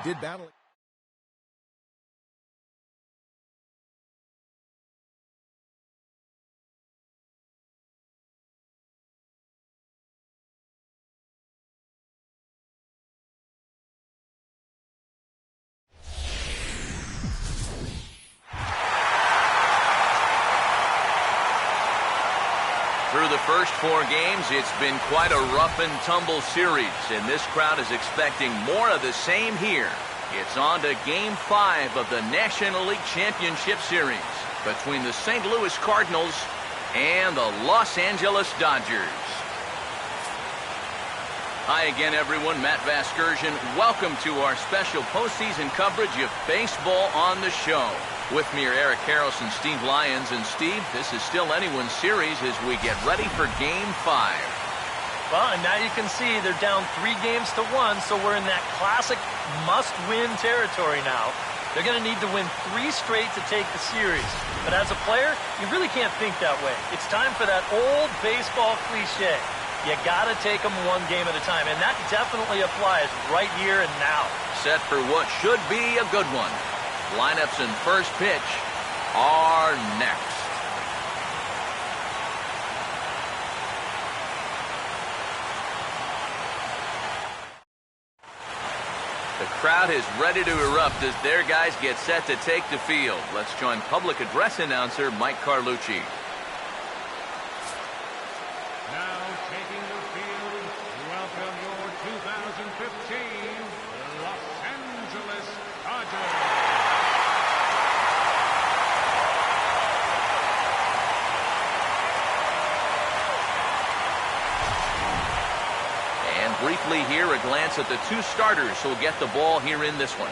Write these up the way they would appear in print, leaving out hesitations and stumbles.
did battle. Through the first 4 games, it's been quite a rough and tumble series, and this crowd is expecting more of the same here. It's on to Game 5 of the National League Championship Series between the St. Louis Cardinals and the Los Angeles Dodgers. Hi again, everyone. Matt Vasgersian. Welcome to our special postseason coverage of baseball on the show. With me are Eric Harris and Steve Lyons. And Steve, this is still anyone's series as we get ready for Game 5. Well, and now you can see they're down 3 games to 1, so we're in that classic must-win territory now. They're going to need to win 3 straight to take the series. But as a player, you really can't think that way. It's time for that old baseball cliche. You got to take them 1 game at a time, and that definitely applies right here and now. Set for what should be a good one. Lineups and first pitch are next. The crowd is ready to erupt as their guys get set to take the field. Let's join public address announcer Mike Carlucci. Now taking the field, welcome your 2015 Los Angeles Dodgers. And briefly here, a glance at the 2 starters who will get the ball here in this one.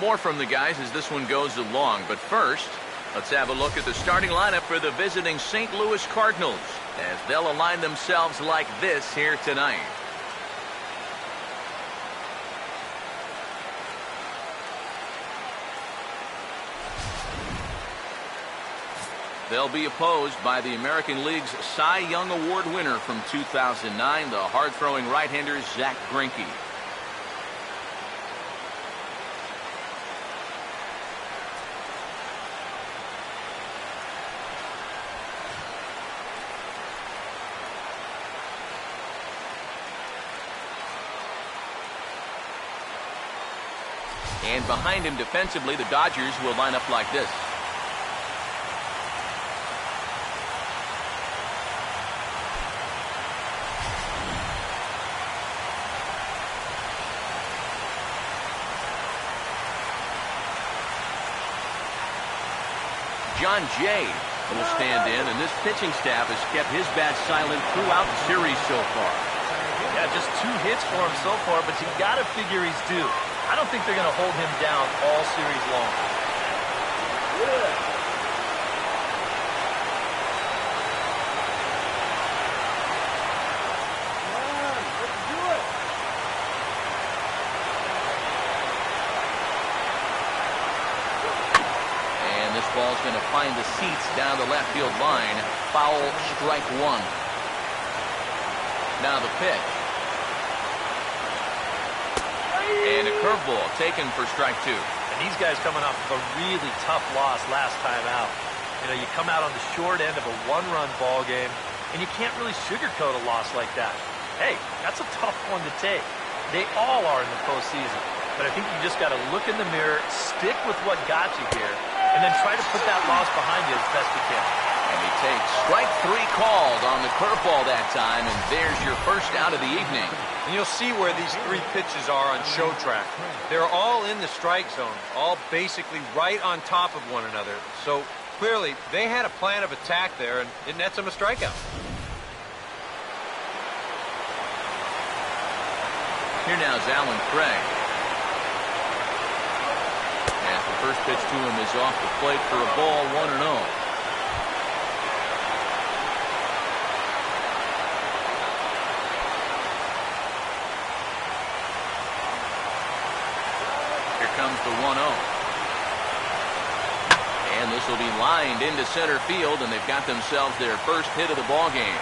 More from the guys as this one goes along, but first, let's have a look at the starting lineup for the visiting St. Louis Cardinals as they'll align themselves like this here tonight. They'll be opposed by the American League's Cy Young Award winner from 2009, the hard-throwing right-hander Zach Greinke. And behind him defensively, the Dodgers will line up like this. John Jay will stand in, and this pitching staff has kept his bat silent throughout the series so far. Yeah, just 2 hits for him so far, but you got to figure he's due. I don't think they're going to hold him down all series long. And this ball's going to find the seats down the left field line. Foul, strike 1. Now the pitch. And a curveball taken for strike 2. And these guys coming off of a really tough loss last time out. You know, you come out on the short end of a 1-run ball game, and you can't really sugarcoat a loss like that. Hey, that's a tough one to take. They all are in the postseason. But I think you just got to look in the mirror, stick with what got you here, and then try to put that loss behind you as best you can. And he takes strike 3 called on the curveball that time, and there's your first out of the evening. And you'll see where these 3 pitches are on show track. They're all in the strike zone, all basically right on top of one another. So clearly they had a plan of attack there, and it nets them a strikeout. Here now is Alan Craig. As the first pitch to him is off the plate for a ball, 1-0. Comes the 1-0. And this will be lined into center field, and they've got themselves their first hit of the ball game.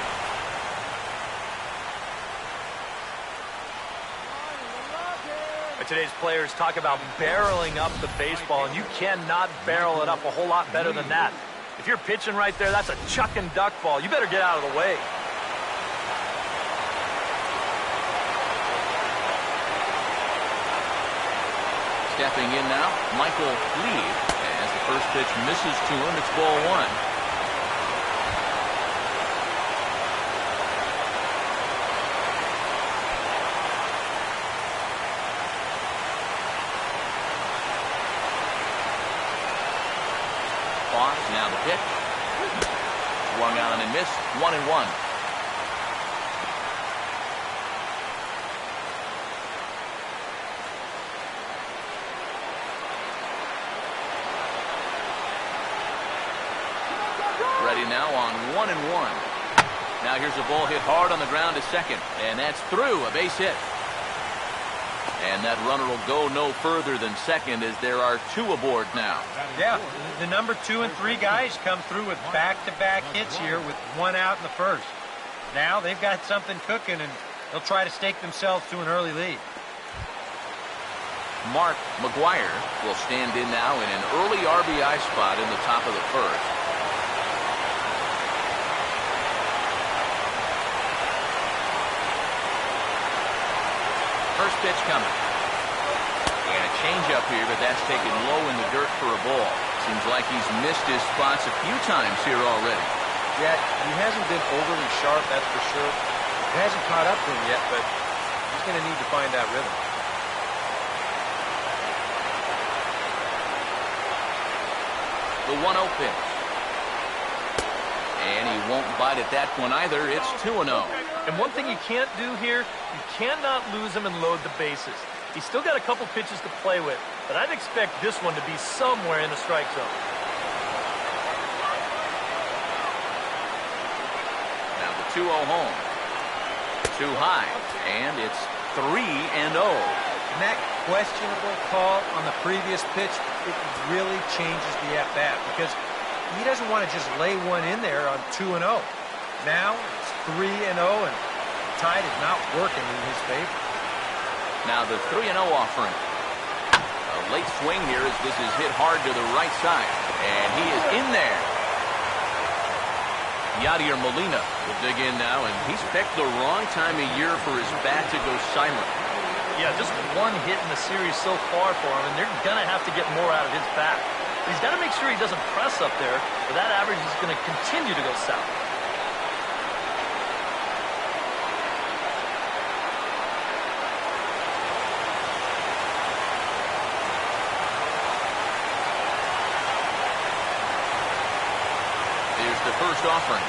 today's players talk about barreling up the baseball, and you cannot barrel it up a whole lot better than that. If you're pitching right there, that's a chuck and duck ball. You better get out of the way. Stepping in now, Michael Lee. As the first pitch misses to him, it's ball one. Pause, now the pitch. Swung on and missed, 1-1. Ready now on 1-1. Now here's a ball hit hard on the ground to second, and that's through, a base hit. And that runner will go no further than second as there are two aboard now. Yeah, the number 2 and 3 guys come through with back-to-back hits here with one out in the first. Now they've got something cooking, and they'll try to stake themselves to an early lead. Mark McGuire will stand in now in an early RBI spot in the top of the first. First pitch coming. And a changeup here, but that's taken low in the dirt for a ball. Seems like he's missed his spots a few times here already. Yeah, he hasn't been overly sharp, that's for sure. It hasn't caught up to him yet, but he's going to need to find that rhythm. The 1-0 pitch. And he won't bite at that one either. It's 2-0. And one thing you can't do here, you cannot lose him and load the bases. He's still got a couple pitches to play with, but I'd expect this one to be somewhere in the strike zone. Now the 2-0 home. Too high, and it's 3-0. And that questionable call on the previous pitch, it really changes the at-bat because he doesn't want to just lay one in there on 2-0. Now it's 3-0, and the tide is not working in his favor. Now the 3-0 offering. A late swing here as this is hit hard to the right side. And he is in there. Yadier Molina will dig in now, and he's picked the wrong time of year for his bat to go silent. Yeah, just one hit in the series so far for him, and they're going to have to get more out of his bat. He's got to make sure he doesn't press up there, or that average is going to continue to go south. Here's the first offering.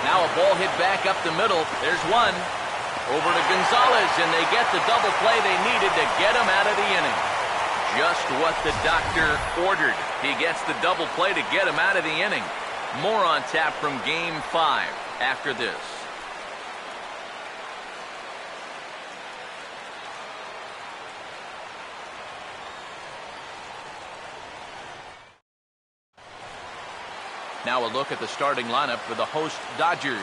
Now a ball hit back up the middle. There's one. Over to Gonzalez, and they get the double play they needed to get him out of the inning. Just what the doctor ordered. He gets the double play to get him out of the inning. More on tap from Game 5 after this. Now a look at the starting lineup for the host Dodgers.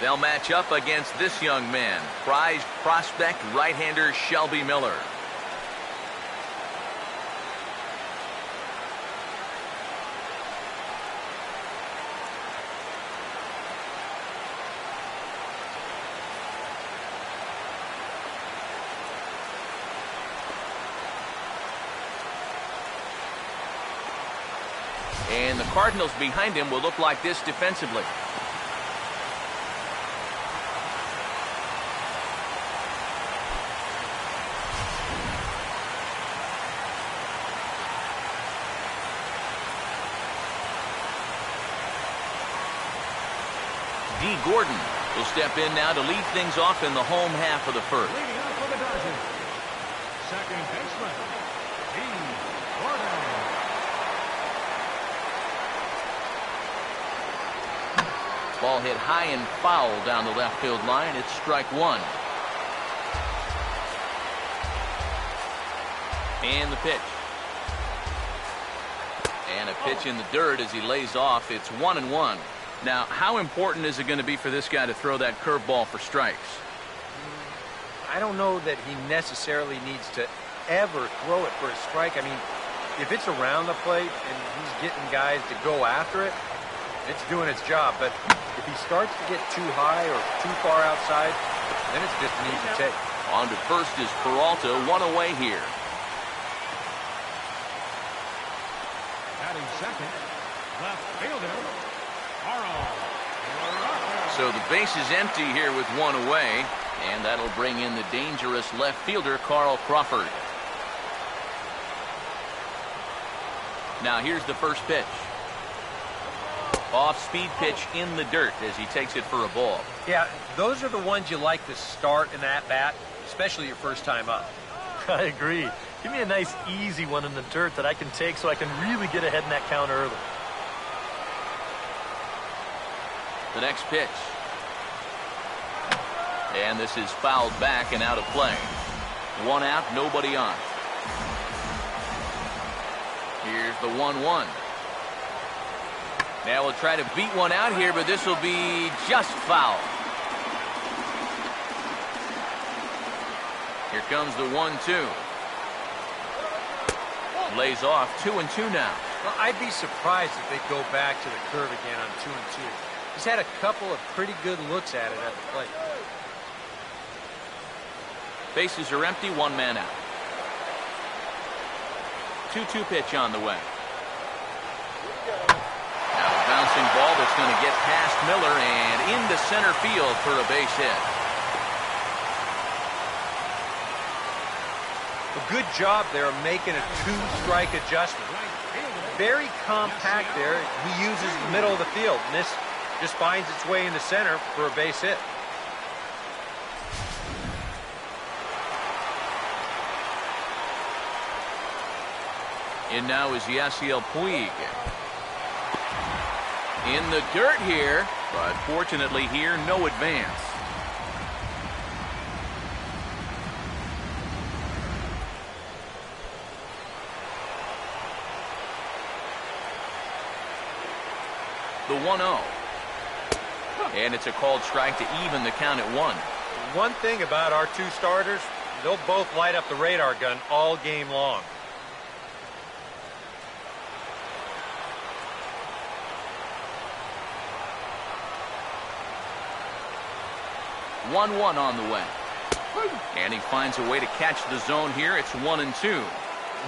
They'll match up against this young man, prized prospect right-hander Shelby Miller. And the Cardinals behind him will look like this defensively. D. Gordon will step in now to lead things off in the home half of the first. Leading off for the Dodgers, second baseman, D. Gordon. Ball hit high and foul down the left field line. It's strike one. And the pitch. And a pitch in the dirt as he lays off. It's 1-1. Now, how important is it going to be for this guy to throw that curveball for strikes? I don't know that he necessarily needs to ever throw it for a strike. I mean, if it's around the plate and he's getting guys to go after it, it's doing its job. But if he starts to get too high or too far outside, then it's just an easy take. On to first is Peralta, one away here. Batting second, left fielder, So the base is empty here with one away, and that'll bring in the dangerous left fielder, Carl Crawford. Now here's the first pitch. Off-speed pitch in the dirt as he takes it for a ball. Yeah, those are the ones you like to start in that bat, especially your first time up. I agree. Give me a nice, easy one in the dirt that I can take so I can really get ahead in that count early. The next pitch. And this is fouled back and out of play. One out, nobody on. Here's the 1-1. Now we'll try to beat one out here, but this will be just foul. Here comes the 1-2. Lays off 2-2 now. Well, I'd be surprised if they go back to the curve again on 2-2. He's had a couple of pretty good looks at it at the plate. Bases are empty, one man out. 2-2 pitch on the way. Now a bouncing ball that's going to get past Miller and into center field for a base hit. A good job there of making a two-strike adjustment. Very compact there. He uses the middle of the field, and this just finds its way into center for a base hit. In now is Yasiel Puig. In the dirt here, but fortunately here, no advance. The 1-0. And it's a called strike to even the count at 1. One thing about our two starters, they'll both light up the radar gun all game long. One on the way. And he finds a way to catch the zone here. It's 1-2.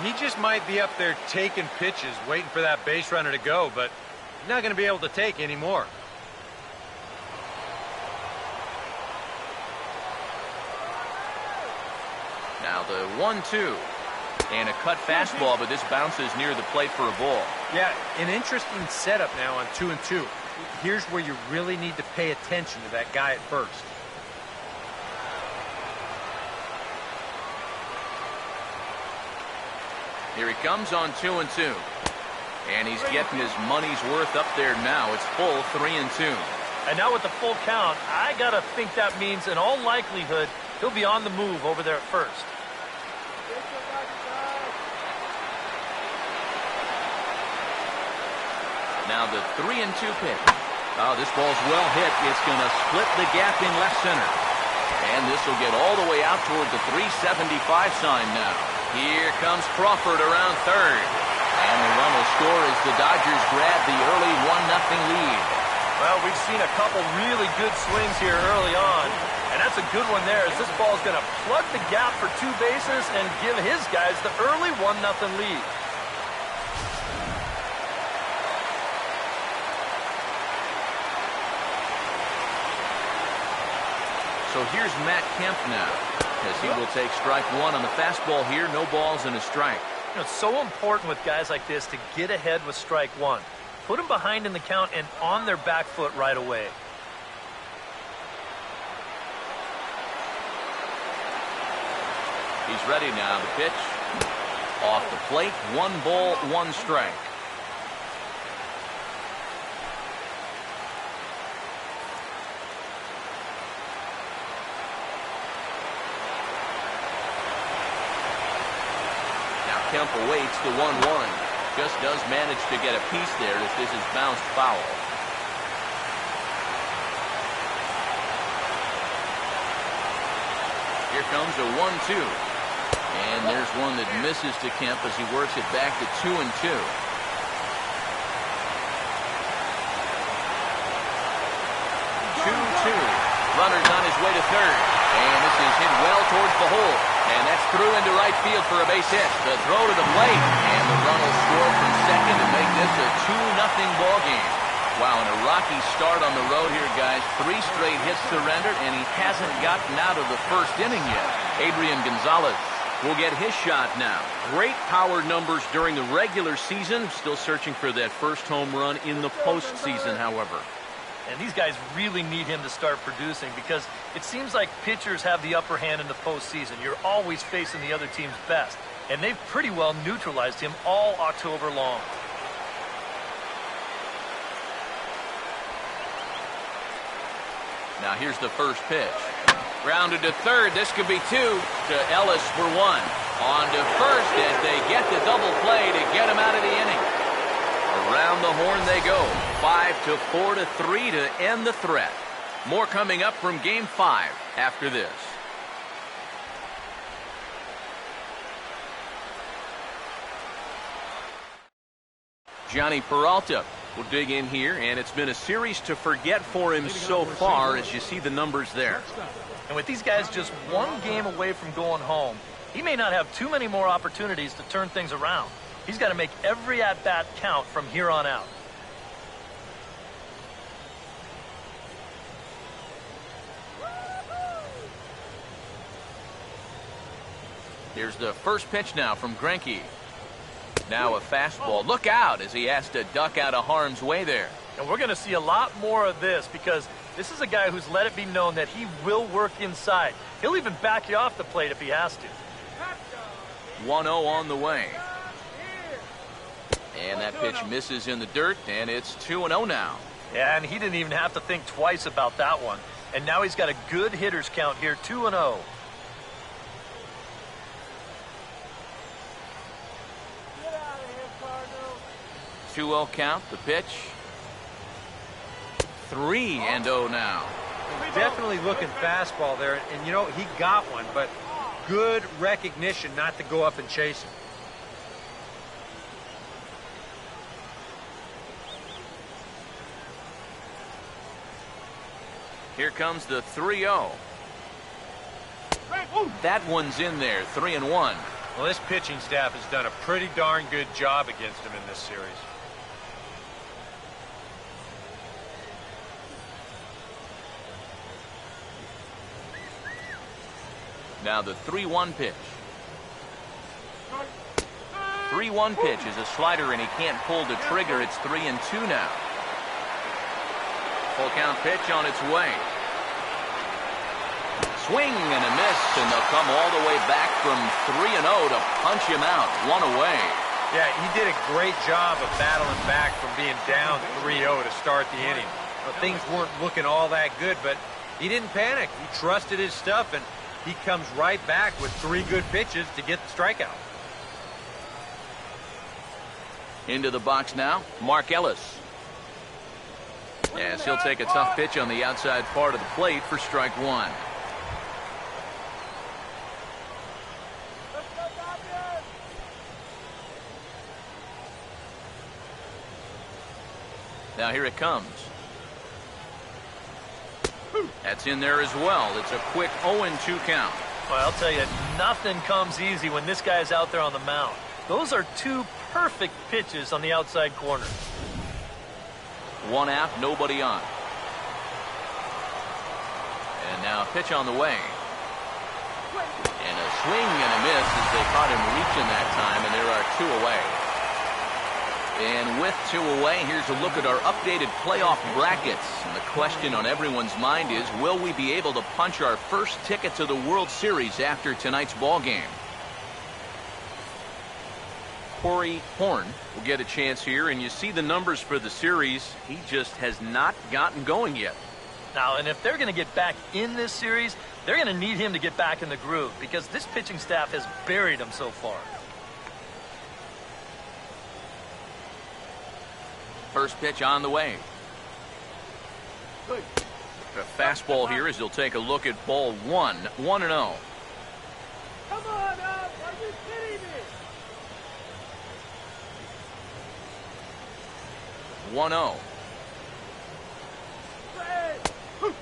He just might be up there taking pitches, waiting for that base runner to go, but he's not going to be able to take anymore. Now the 1-2. And a cut fastball, but this bounces near the plate for a ball. Yeah, an interesting setup now on 2-2. Here's where you really need to pay attention to that guy at first. Here he comes on 2-2. And he's getting his money's worth up there now. It's full 3-2. And now with the full count, I got to think that means in all likelihood he'll be on the move over there at first. Now the 3-2 pitch. Oh, this ball's well hit. It's going to split the gap in left center. And this will get all the way out toward the 375 sign now. Here comes Crawford around third. And the run will score as the Dodgers grab the early 1-0 lead. Well, we've seen a couple really good swings here early on. And that's a good one there, as this ball's going to plug the gap for two bases and give his guys the early 1-0 lead. So here's Matt Kemp now, as he will take strike one on the fastball here. No balls and a strike. You know, it's so important with guys like this to get ahead with strike one. Put them behind in the count and on their back foot right away. He's ready now. The pitch off the plate. 1 ball, 1 strike. Kemp awaits the 1-1. Just does manage to get a piece there as this is bounced foul. Here comes a 1-2. And there's one that misses to Kemp as he works it back to 2-2. 2-2. Runner's on his way to third. And this is hit well towards the hole. And that's through into right field for a base hit. The throw to the plate. And the run will score from second to make this a 2-0 ball game. Wow, and a rocky start on the road here, guys. 3 straight hits surrendered, and he hasn't gotten out of the first inning yet. Adrian Gonzalez will get his shot now. Great power numbers during the regular season. Still searching for that first home run in the postseason, however. And these guys really need him to start producing because it seems like pitchers have the upper hand in the postseason. You're always facing the other team's best. And they've pretty well neutralized him all October long. Now here's the first pitch. Grounded to third. This could be 2 to Ellis for 1. On to first as they get the double play to get him out of the inning. Around the horn they go. 5-4 to 3 to end the threat. More coming up from Game 5 after this. Johnny Peralta will dig in here, and it's been a series to forget for him so far as you see the numbers there. And with these guys just one game away from going home, he may not have too many more opportunities to turn things around. He's got to make every at-bat count from here on out. Here's the first pitch now from Greinke. Now a fastball. Look out as he has to duck out of harm's way there. And we're going to see a lot more of this because this is a guy who's let it be known that he will work inside. He'll even back you off the plate if he has to. 1-0 on the way. And that pitch misses in the dirt, and it's 2-0 now. Yeah, and he didn't even have to think twice about that one. And now he's got a good hitter's count here, 2-0. 2-0 count, the pitch. 3-0 now. Definitely looking fastball there, and you know, he got one, but good recognition not to go up and chase him. Here comes the 3-0. That one's in there, 3-1. Well, this pitching staff has done a pretty darn good job against him in this series. Now the 3-1 pitch. 3-1 pitch is a slider, and he can't pull the trigger. It's 3-2 now. Full count pitch on its way. Swing and a miss, and they'll come all the way back from 3-0 to punch him out. 1 away. Yeah, he did a great job of battling back from being down 3-0 to start the inning. Well, things weren't looking all that good, but he didn't panic. He trusted his stuff, and he comes right back with 3 good pitches to get the strikeout. Into the box now, Mark Ellis. Yes, he'll take a tough pitch on the outside part of the plate for strike 1. Now here it comes. That's in there as well. It's a quick 0-2 count. Well, I'll tell you, nothing comes easy when this guy's out there on the mound. Those are 2 perfect pitches on the outside corner. 1 out, nobody on. And now a pitch on the way. And a swing and a miss as they caught him reaching that time, and there are 2 away. And with 2 away, here's a look at our updated playoff brackets. And the question on everyone's mind is, will we be able to punch our first ticket to the World Series after tonight's ball game? Corey Horn will get a chance here, and you see the numbers for the series. He just has not gotten going yet. Now, and if they're going to get back in this series, they're going to need him to get back in the groove because this pitching staff has buried him so far. First pitch on the way. The fastball here as he'll take a look at ball one. 1-0. Come on up! Are you kidding me? 1-0.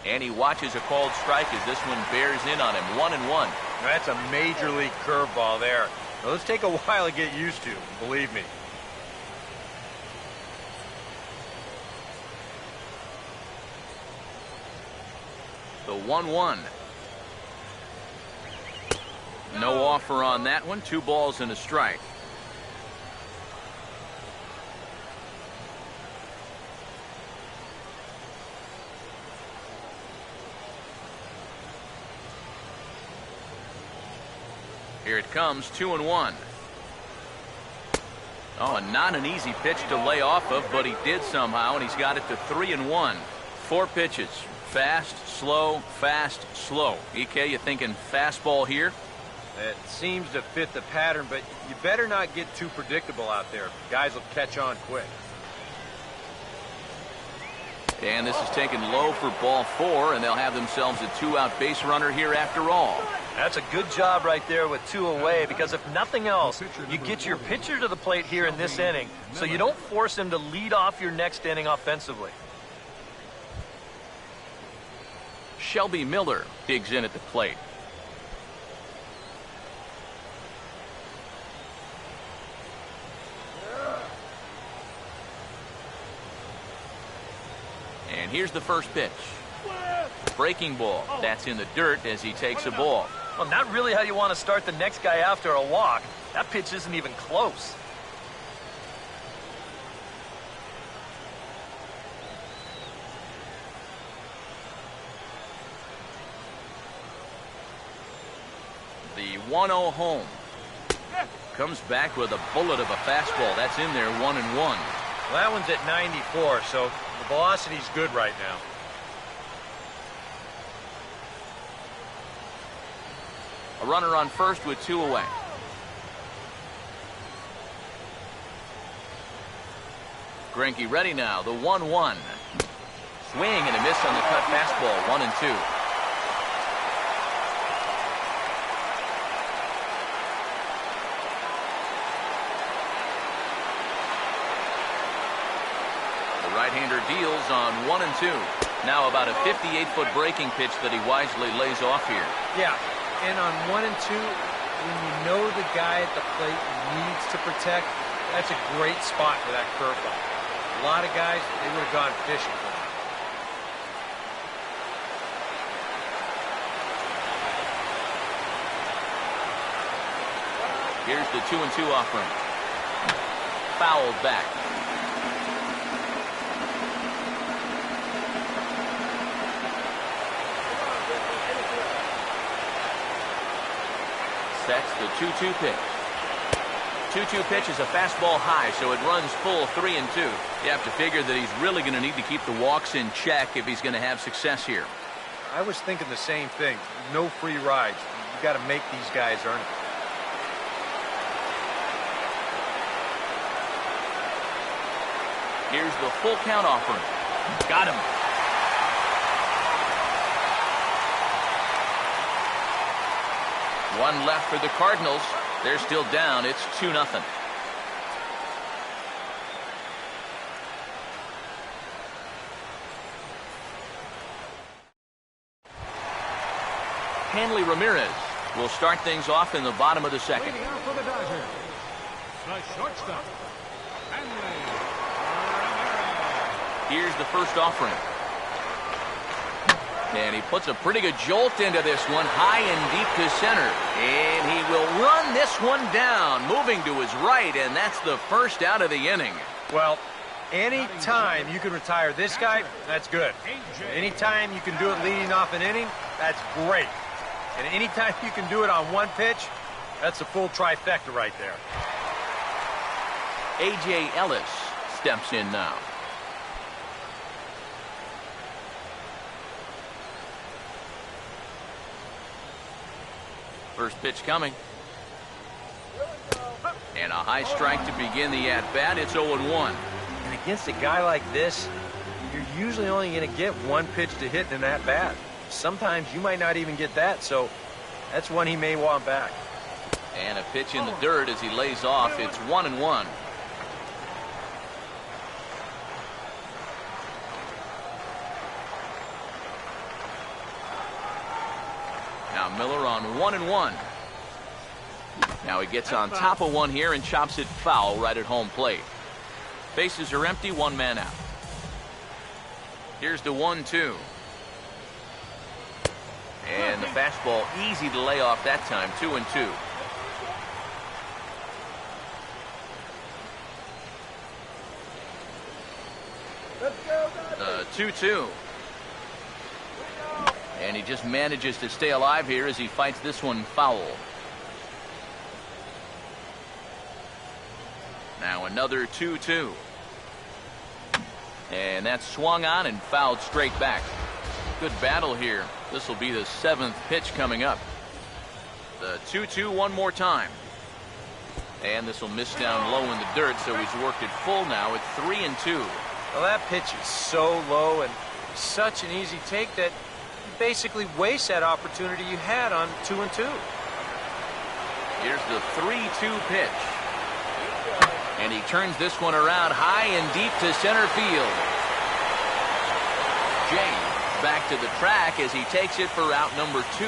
And he watches a called strike as this one bears in on him. 1-1. That's a major league curveball there. Those take a while to get used to, believe me. The 1-1. No offer on that one. 2 balls and a strike. Here it comes, 2-1. Oh, and not an easy pitch to lay off of, but he did somehow, and he's got it to 3-1. 4 pitches. Fast, slow, fast, slow. EK, you thinking fastball here? It seems to fit the pattern, but you better not get too predictable out there. Guys will catch on quick. And this is taken low for ball 4, and they'll have themselves a 2-out base runner here after all. That's a good job right there with 2 away, because if nothing else, you get your pitcher to the plate here in this inning, so you don't force him to lead off your next inning offensively. Shelby Miller digs in at the plate. And here's the first pitch. Breaking ball. That's in the dirt as he takes a ball. Well, not really how you want to start the next guy after a walk. That pitch isn't even close. The 1-0 home. Comes back with a bullet of a fastball. That's in there, 1-1. Well, that one's at 94, so the velocity's good right now. A runner on first with 2 away. Greinke ready now. The 1-1. Swing and a miss on the cut fastball. 1-2. The right-hander deals on 1-2. Now about a 58-foot breaking pitch that he wisely lays off here. Yeah. And on 1 and 2, when you know the guy at the plate needs to protect, that's a great spot for that curveball. A lot of guys, they would have gone fishing for it. Here's the 2-2 offering. Fouled back. That's the 2-2 pitch. 2-2 pitch is a fastball high, so it runs full 3-2. You have to figure that he's really going to need to keep the walks in check if he's going to have success here. I was thinking the same thing. No free rides. You got to make these guys earn it. Here's the full count offering. Got him. One left for the Cardinals. They're still down. It's 2-0. Hanley Ramirez will start things off in the bottom of the second. Leading off for the Dodgers, the shortstop, Hanley Ramirez. Here's the first offering. And he puts a pretty good jolt into this one, high and deep to center. And he will run this one down, moving to his right, and that's the first out of the inning. Well, any time you can retire this guy, that's good. Anytime you can do it leading off an inning, that's great. And anytime you can do it on one pitch, that's a full trifecta right there. A.J. Ellis steps in now. First pitch coming. And a high strike to begin the at-bat. It's 0-1. And against a guy like this, you're usually only going to get one pitch to hit in that bat. Sometimes you might not even get that, so that's one he may want back. And a pitch in the dirt as he lays off. It's 1-1. Now Miller on 1-1. Now he gets on top of one here and chops it foul right at home plate. Bases are empty, one man out. Here's the 1-2. And the fastball easy to lay off that time. 2-2. The 2-2. And he just manages to stay alive here as he fights this one foul. Now another 2-2. And that's swung on and fouled straight back. Good battle here. This will be the 7th pitch coming up. The 2-2 one more time. And this will miss down low in the dirt, so he's worked it full now at 3-2. Well, that pitch is so low and such an easy take that you basically waste that opportunity you had on 2-2. Here's the 3-2 pitch. And he turns this one around high and deep to center field. Jay back to the track as he takes it for out number 2.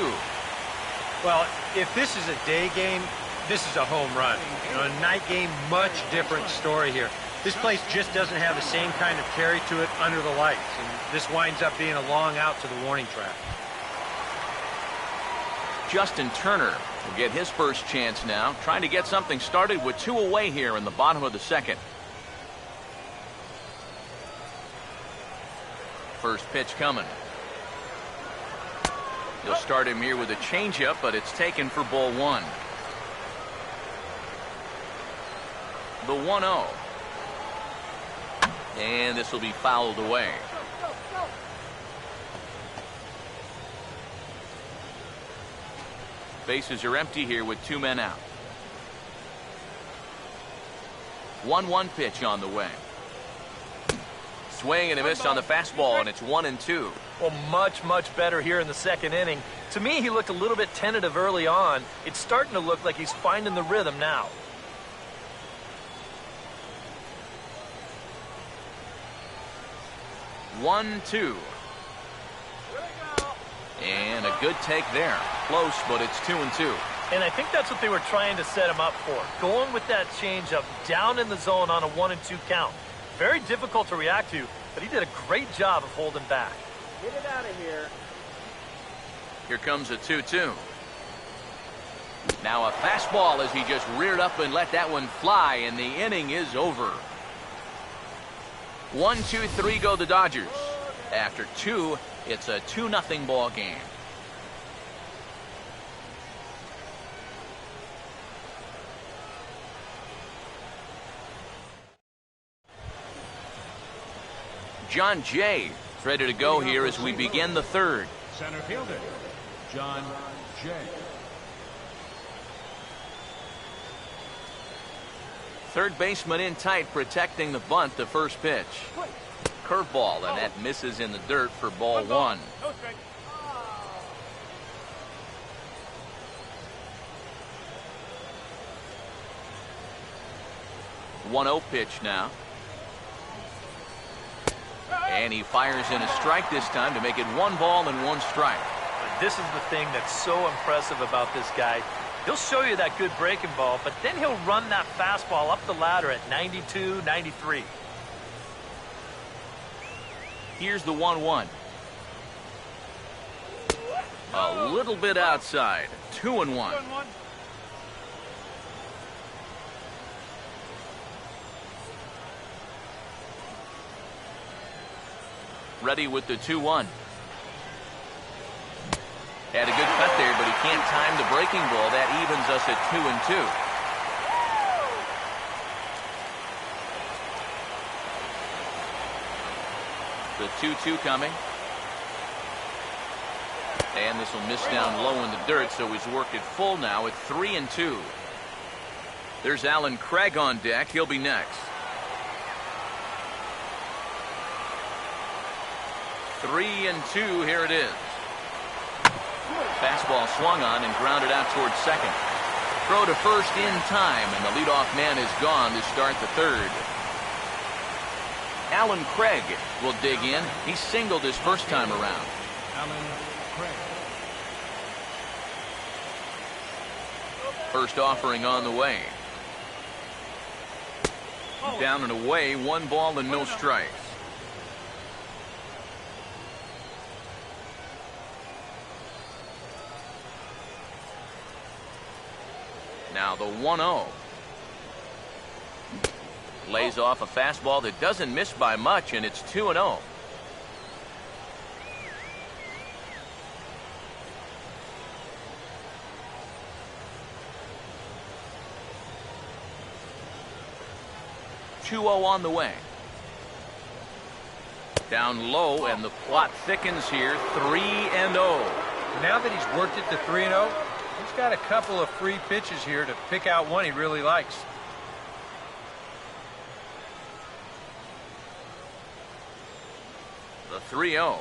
Well, if this is a day game, this is a home run. You know, a night game, much different story here. This place just doesn't have the same kind of carry to it under the lights, and this winds up being a long out to the warning track. Justin Turner will get his first chance now, trying to get something started with 2 away here in the bottom of the 2nd. First pitch coming. He'll start him here with a changeup, but it's taken for ball 1. The 1-0. And this will be fouled away. Bases are empty here with 2 men out. 1-1 pitch on the way. Swing and a miss on the fastball, and it's 1-2. Well, much better here in the 2nd inning. To me, he looked a little bit tentative early on. It's starting to look like he's finding the rhythm now. One, 2. And a good take there. Close, but it's 2-2. And I think that's what they were trying to set him up for. Going with that changeup down in the zone on a 1-2 count. Very difficult to react to, but he did a great job of holding back. Get it out of here. Here comes a 2-2. Now a fastball as he just reared up and let that one fly, and the inning is over. 1-2-3 go the Dodgers. After 2, it's a 2-0 ball game. John Jay is ready to go here as we begin the 3rd. Center fielder, John Jay. Third baseman in tight, protecting the bunt. The first pitch. Curveball, and that misses in the dirt for ball 1. 1-0 pitch now. And he fires in a strike this time to make it 1 ball and 1 strike. This is the thing that's so impressive about this guy. He'll show you that good breaking ball, but then he'll run that fastball up the ladder at 92, 93. Here's the 1-1. A little bit outside. 2-1. Ready with the 2-1. Had a good cut there, but he can't time the breaking ball. That evens us at 2-2. The 2-2 coming. And this will miss down low in the dirt, so he's worked it full now at 3-2. There's Alan Craig on deck. He'll be next. 3-2, here it is. Fastball swung on and grounded out towards second. Throw to first in time, and the leadoff man is gone to start the third. Alan Craig will dig in. He singled his first time around. Alan Craig. First offering on the way. Down and away, 1 ball and no strikes. Now the 1-0. Lays off a fastball that doesn't miss by much, and it's 2-0. On the way. Down low, and the plot thickens here. 3-0. Now that he's worked it to 3-0, he's got a couple of free pitches here to pick out one he really likes. The 3-0.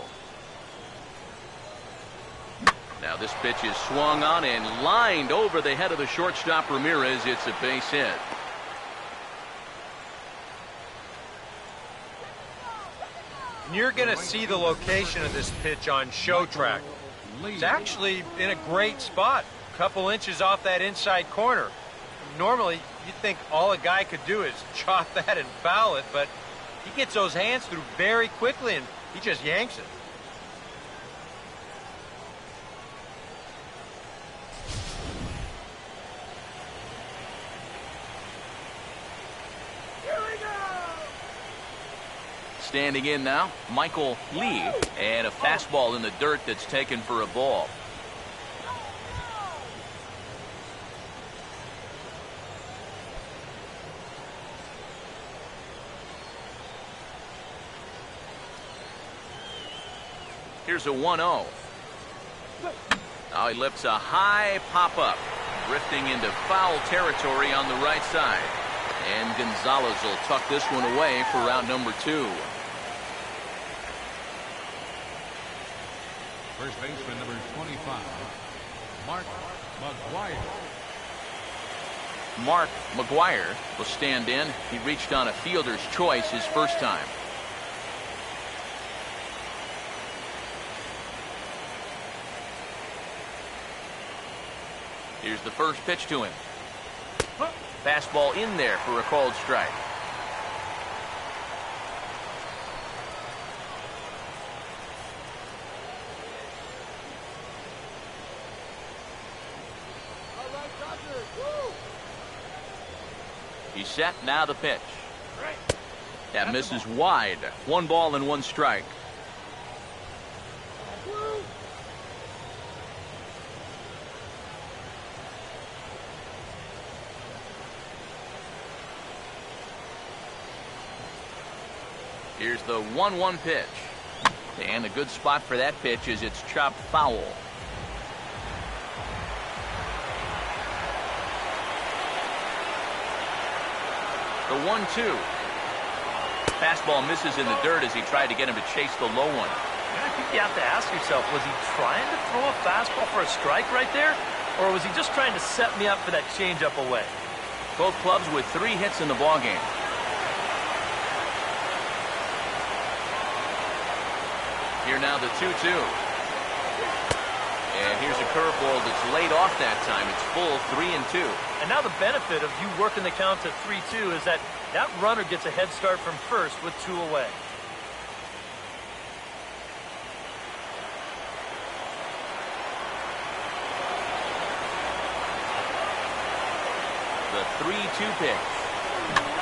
Now this pitch is swung on and lined over the head of the shortstop Ramirez. It's a base hit. You're going to see the location of this pitch on show track. It's actually in a great spot, a couple inches off that inside corner. Normally, you'd think all a guy could do is chop that and foul it, but he gets those hands through very quickly, and he just yanks it. Standing in now, Michael Lee, and a fastball in the dirt that's taken for a ball. Here's a 1-0. Now he lifts a high pop-up, drifting into foul territory on the right side. And Gonzalez will tuck this one away for round number 2. First baseman number 25, Mark McGuire. Mark McGuire will stand in. He reached on a fielder's choice his first time. Here's the first pitch to him. Fastball in there for a called strike. He's set, now the pitch. That misses wide. 1 ball and 1 strike. Here's the 1-1 pitch. And a good spot for that pitch is it's chopped foul. The 1-2. Fastball misses in the dirt as he tried to get him to chase the low one. I think you have to ask yourself, was he trying to throw a fastball for a strike right there? Or was he just trying to set me up for that changeup away? Both clubs with 3 hits in the ballgame. Here now the 2-2. And here's a curveball that's laid off that time. It's full 3-2. And now the benefit of you working the count to 3-2 is that runner gets a head start from first with 2 away. The 3-2 pitch.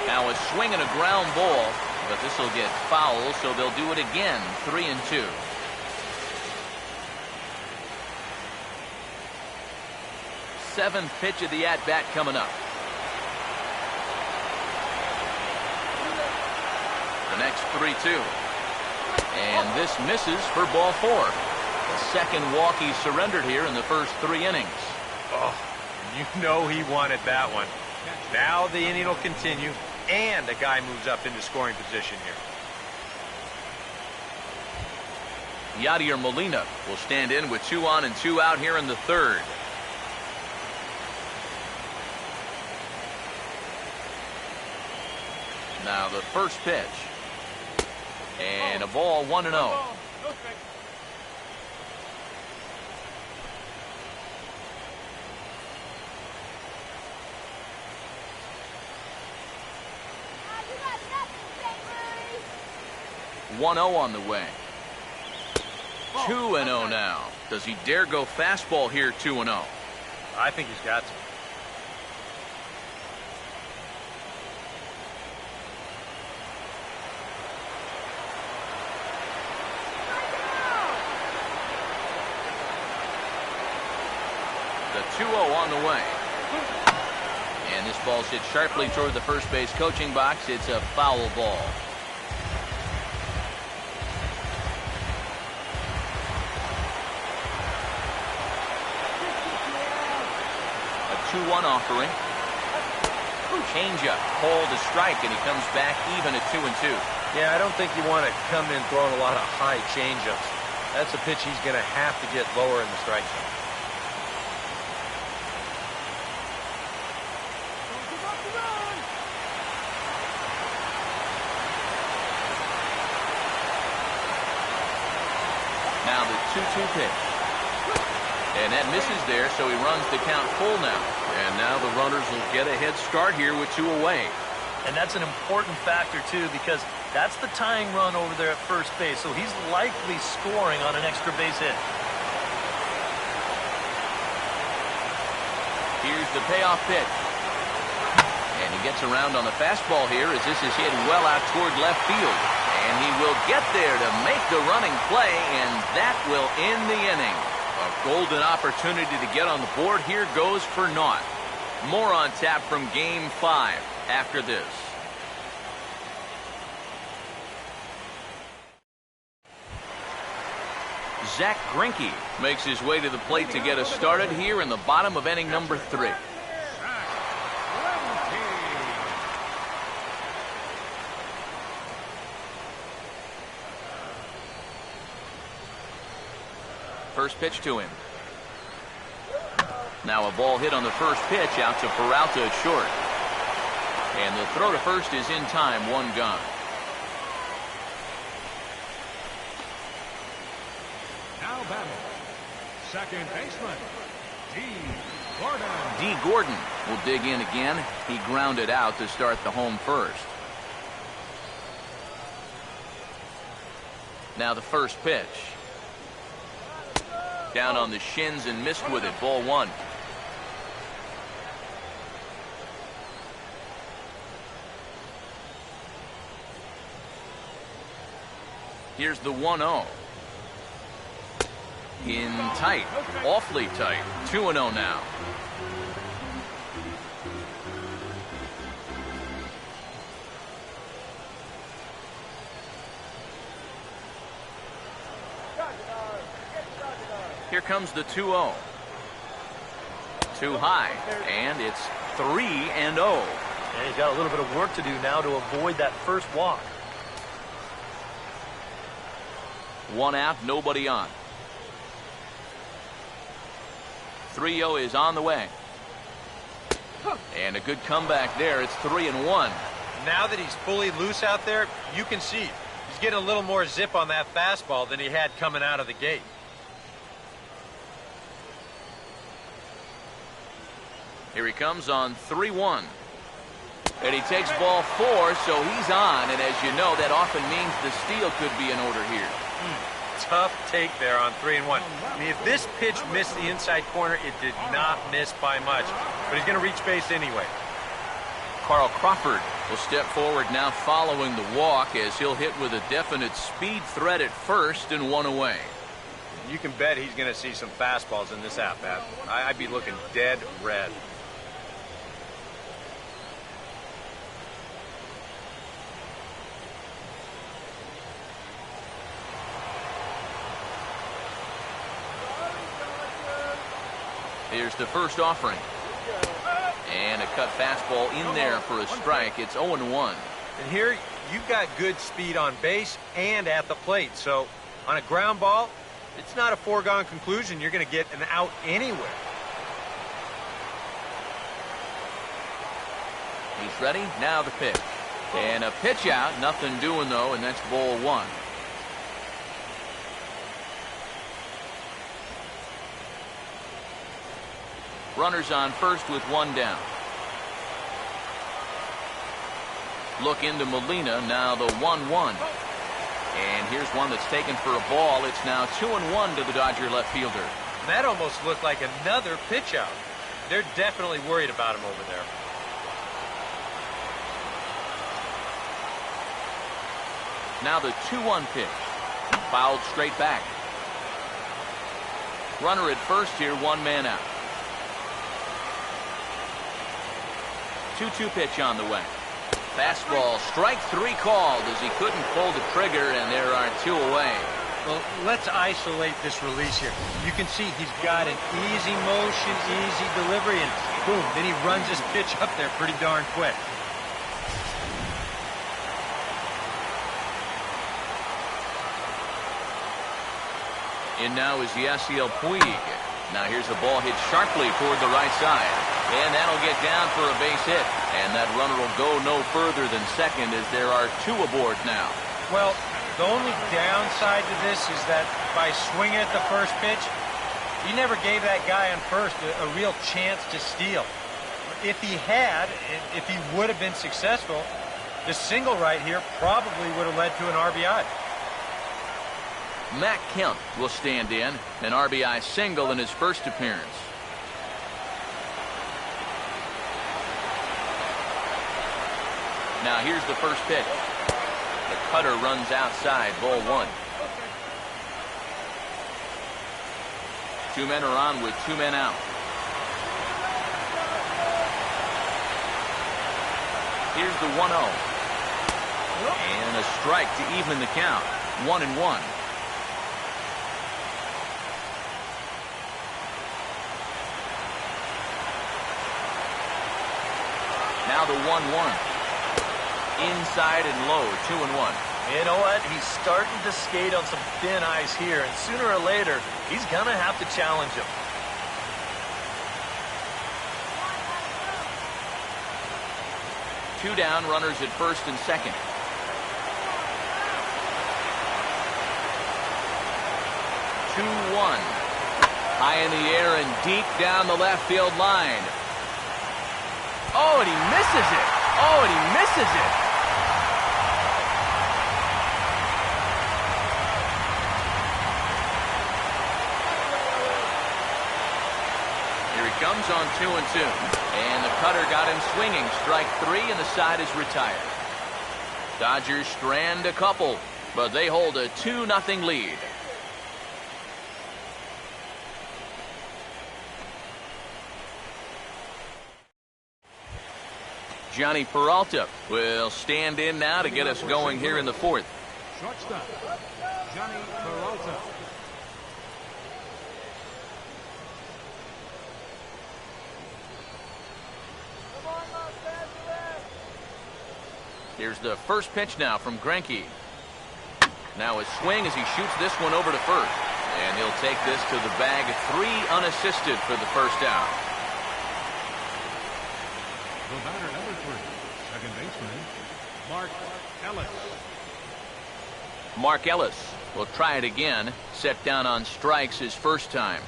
Now a swing and a ground ball, but this will get foul, so they'll do it again. 3-2. Seventh pitch of the at-bat coming up. The next 3-2. And this misses for ball 4. The second walk he surrendered here in the first 3 innings. Oh, you know he wanted that one. Now the inning will continue, and a guy moves up into scoring position here. Yadier Molina will stand in with 2 on and 2 out here in the third. Now the first pitch. And a ball 1-0. One 0 on the way. 2-0 now. Does he dare go fastball here? 2-0. I think he's got to. The 2-0 on the way. And this ball's hit sharply toward the first base coaching box. It's a foul ball. A 2-1 offering. Changeup, called a strike, and he comes back even at 2-2. Yeah, I don't think you want to come in throwing a lot of high changeups. That's a pitch he's going to have to get lower in the strike zone. Now the 2-2 pitch. And that misses there, so he runs the count full now. And now the runners will get a head start here with 2 away. And that's an important factor, too, because that's the tying run over there at first base. So he's likely scoring on an extra base hit. Here's the payoff pitch. And he gets around on the fastball here as this is hit well out toward left field. And he will get there to make the running play, and that will end the inning. A golden opportunity to get on the board here goes for naught. More on tap from Game 5 after this. Zach Greinke makes his way to the plate to get us started here in the bottom of inning number 3. First pitch to him. Now a ball hit on the first pitch out to Peralta at short. And the throw to first is in time, 1 gone. Now batting, second baseman, D. Gordon. D. Gordon will dig in again. He grounded out to start the home first. Now the first pitch. Down on the shins and missed with it. Ball 1. Here's the 1-0. In tight. Awfully tight. 2-0 now. Here comes the 2-0. Too high, and it's 3-0. And he's got a little bit of work to do now to avoid that first walk. 1 out, nobody on. 3-0 is on the way. And a good comeback there. It's 3-1. Now that he's fully loose out there, you can see he's getting a little more zip on that fastball than he had coming out of the gate. Here he comes on 3-1. And he takes ball 4, so he's on. And as you know, that often means the steal could be in order here. Tough take there on 3-1. I mean, if this pitch missed the inside corner, it did not miss by much. But he's going to reach base anyway. Carl Crawford will step forward now following the walk as he'll hit with a definite speed threat at first and 1 away. You can bet he's going to see some fastballs in this at-bat. I'd be looking dead red. Here's the first offering. And a cut fastball in there for a strike. It's 0-1. And here, you've got good speed on base and at the plate. So On a ground ball, it's not a foregone conclusion you're going to get an out anywhere. He's ready. Now the pitch. And a pitch out. Nothing doing, though, and that's ball one. Runners on first with one down. Look into Molina. Now the 1-1. And here's one that's taken for a ball. It's now 2-1 to the Dodger left fielder. That almost looked like another pitch out. They're definitely worried about him over there. Now the 2-1 pitch. Fouled straight back. Runner at first here, one man out. 2-2 pitch on the way. Fastball, strike three called as he couldn't pull the trigger, and there are two away. Well, let's isolate this release here. You can see he's got an easy motion, easy delivery, and boom, then he runs his pitch up there pretty darn quick. In now is Yasiel Puig. Now here's a ball hit sharply toward the right side. And that'll get down for a base hit. And that runner will go no further than second as there are two aboard now. Well, the only downside to this is that by swinging at the first pitch, he never gave that guy on first a real chance to steal. If he had, if he would have been successful, the single right here probably would have led to an RBI. Matt Kemp will stand in, an RBI single in his first appearance. Now here's the first pitch. The cutter runs outside, ball one. Two men are on with two men out. Here's the 1-0. And a strike to even the count. 1-1. Now the 1-1. Inside and low, 2-1. You know what? He's starting to skate on some thin ice here, and sooner or later, he's going to have to challenge him. Two down, runners at first and second. Two-one. High in the air and deep down the left field line. Oh, and he misses it. Oh, and he misses it. Here he comes on 2-2. And the cutter got him swinging. Strike three, and the side is retired. Dodgers strand a couple, but they hold a 2-0 lead. Johnny Peralta will stand in now to get us going here in the fourth. Shortstop, Johnny Peralta. Here's the first pitch now from Greinke. Now a swing as he shoots this one over to first. And he'll take this to the bag. 3 unassisted for the first out. The batter, number 3, second baseman, Mark Ellis. Mark Ellis will try it again. Set down on strikes his first time.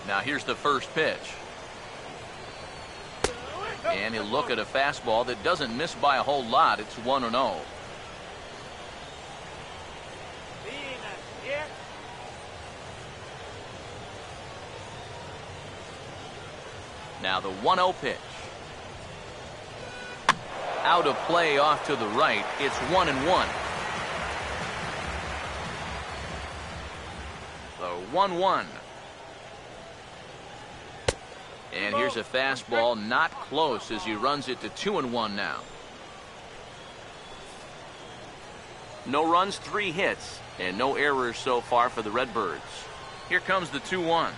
Now here's the first pitch. And he'll look at a fastball that doesn't miss by a whole lot. It's 1-0. Now the 1-0 pitch. Out of play off to the right. It's 1-1. The 1-1. And here's a fastball not close as he runs it to 2-1 now. No runs, 3 hits, and no errors so far for the Redbirds. Here comes the 2-1.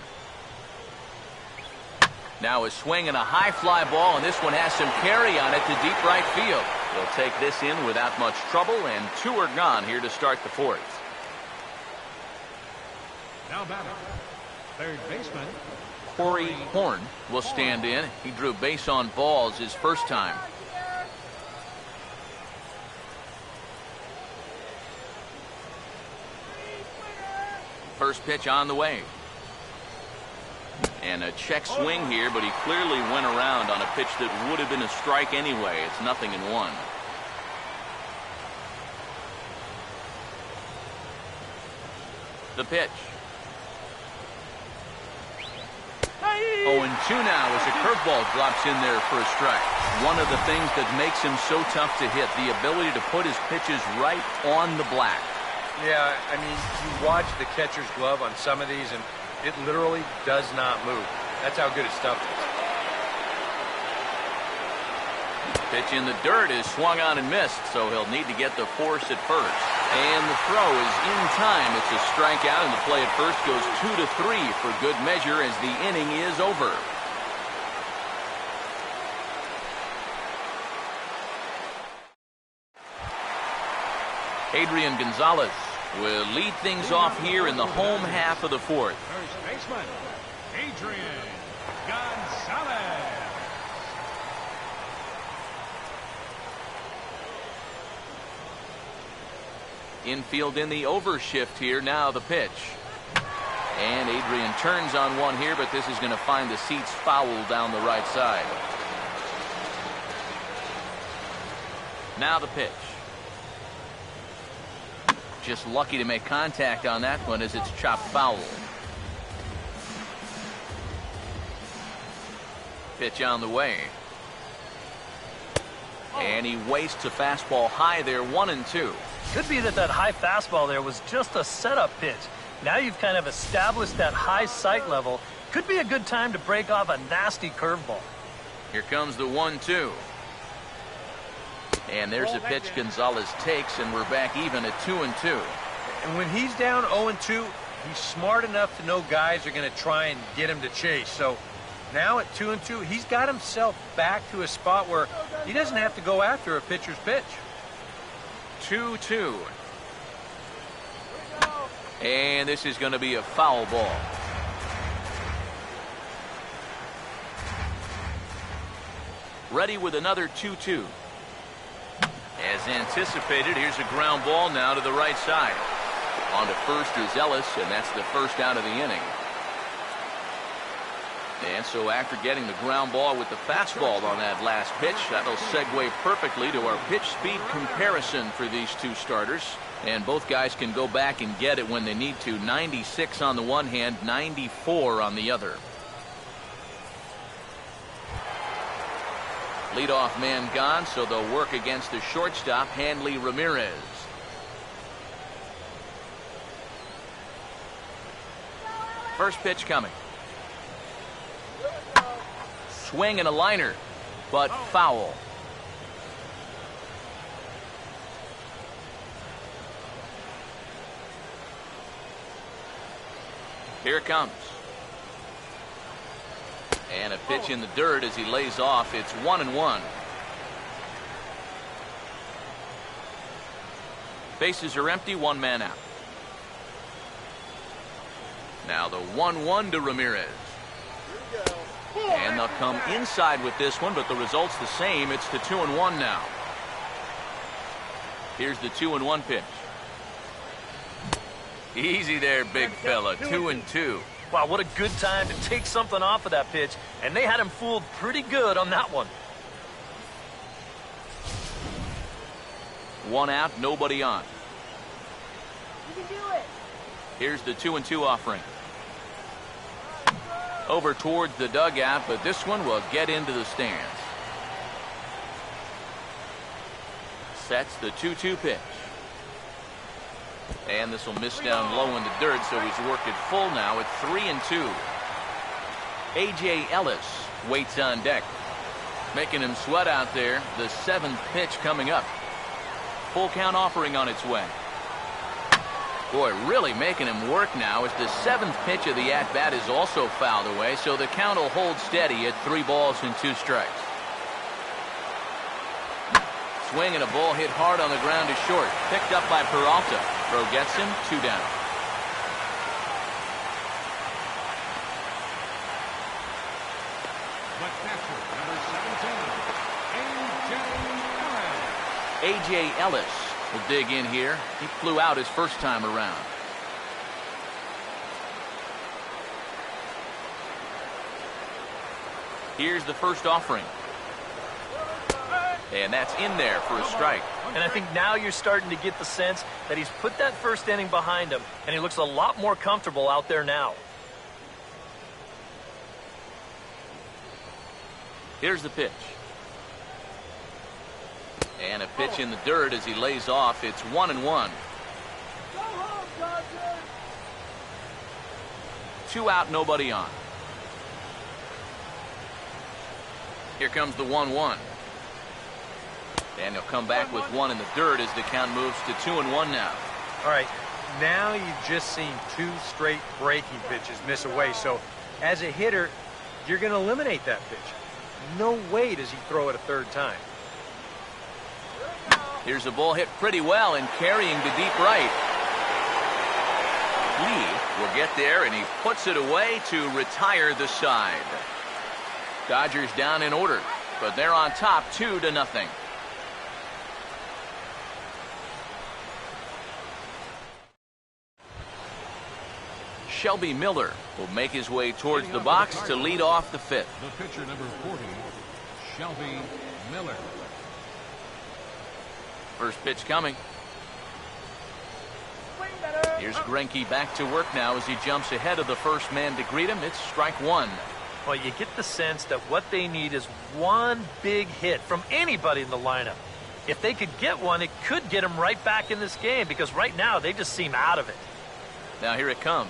Now a swing and a high fly ball, and this one has some carry on it to deep right field. They'll take this in without much trouble, and 2 are gone here to start the 4th. Now batting, third baseman, Corey Horn will stand in. He drew base on balls his first time. First pitch on the way. And a check swing here, but he clearly went around on a pitch that would have been a strike anyway. It's 0-1. The pitch. 0-2 now as a curveball drops in there for a strike. One of the things that makes him so tough to hit, the ability to put his pitches right on the black. Yeah, I mean, you watch the catcher's glove on some of these, and it literally does not move. That's how good his stuff is. Pitch in the dirt is swung on and missed, so he'll need to get the force at first. And the throw is in time. It's a strikeout, and the play at first goes 2-3 for good measure as the inning is over. Adrian Gonzalez will lead things off here in the home half of the 4th. first baseman, Adrian Gonzalez. Infield in the overshift here. Now the pitch. And Adrian turns on one here, but this is going to find the seats foul down the right side. Now the pitch. Just lucky to make contact on that one as it's chopped foul. Pitch on the way. And he wastes a fastball high there, 1-2. Could be that high fastball there was just a setup pitch. Now you've kind of established that high sight level. Could be a good time to break off a nasty curveball. Here comes the 1-2. And there's a pitch Gonzalez takes, and we're back even at 2-2. And when he's down 0-2, he's smart enough to know guys are going to try and get him to chase. So now at 2-2, he's got himself back to a spot where he doesn't have to go after a pitcher's pitch. 2-2. And this is going to be a foul ball. Ready with another 2-2. As anticipated, here's a ground ball now to the right side. On to first is Ellis, and that's the first out of the inning. And so after getting the ground ball with the fastball on that last pitch, that'll segue perfectly to our pitch speed comparison for these two starters. And both guys can go back and get it when they need to. 96 on the one hand, 94 on the other. Leadoff man gone, so they'll work against the shortstop, Hanley Ramirez. First pitch coming. Swing and a liner, but foul. Here it comes. And a pitch in the dirt as he lays off. It's 1-1. Bases are empty, one man out. Now the 1-1 to Ramirez. And they'll come inside with this one, but the result's the same. It's the 2-1 now. Here's the 2-1 pitch. Easy there, big fella. 2-2. Wow, what a good time to take something off of that pitch, and they had him fooled pretty good on that one. One out, nobody on. You can do it. Here's the 2-2 offering. Over towards the dugout, but this one will get into the stands. Sets the 2-2 pitch. And this will miss down low in the dirt, so he's worked it full now at 3-2. A.J. Ellis waits on deck. Making him sweat out there. The 7th pitch coming up. Full count offering on its way. Boy, really making him work now as the 7th pitch of the at-bat is also fouled away, so the count will hold steady at 3 balls and 2 strikes. Swing and a ball hit hard on the ground to short. Picked up by Peralta. Throw gets him 2 down. The catcher, number 17, A.J. A.J. Ellis. Ellis will dig in here. He flew out his first time around. Here's the first offering. And that's in there for a strike. And I think now you're starting to get the sense that he's put that first inning behind him, and he looks a lot more comfortable out there now. Here's the pitch. And a pitch in the dirt as he lays off. It's 1-1. Go home, Dodger. 2 out, nobody on. Here comes the 1-1. And he'll come back with 1 in the dirt as the count moves to 2-1 now. All right, now you've just seen 2 straight breaking pitches miss away. So as a hitter, you're going to eliminate that pitch. No way does he throw it a 3rd time. Here's a ball hit pretty well and carrying to deep right. Lee will get there, and he puts it away to retire the side. Dodgers down in order, but they're on top 2-0. Shelby Miller will make his way towards the box to lead off the 5th. The pitcher, number 40, Shelby Miller. First pitch coming. Swing better. Here's Greinke back to work now as he jumps ahead of the first man to greet him. It's strike 1. Well, you get the sense that what they need is 1 big hit from anybody in the lineup. If they could get one, it could get them right back in this game, because right now they just seem out of it. Now here it comes.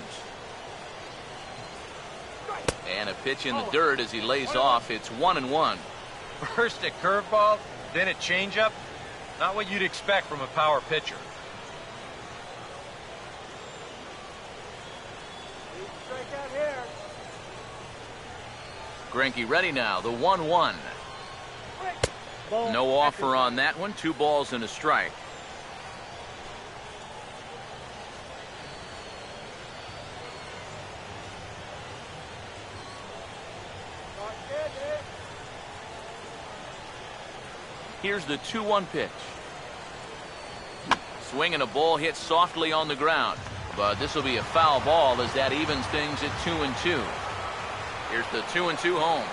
And a pitch in the dirt as he lays off. It's 1-1. First a curveball, then a changeup. Not what you'd expect from a power pitcher. Strike out here. Greinke ready now. The 1-1. No offer on that one. 2 balls and a strike. Here's the 2-1 pitch. Swing and a ball hit softly on the ground. But this will be a foul ball as that evens things at 2-2. Here's the 2-2 home.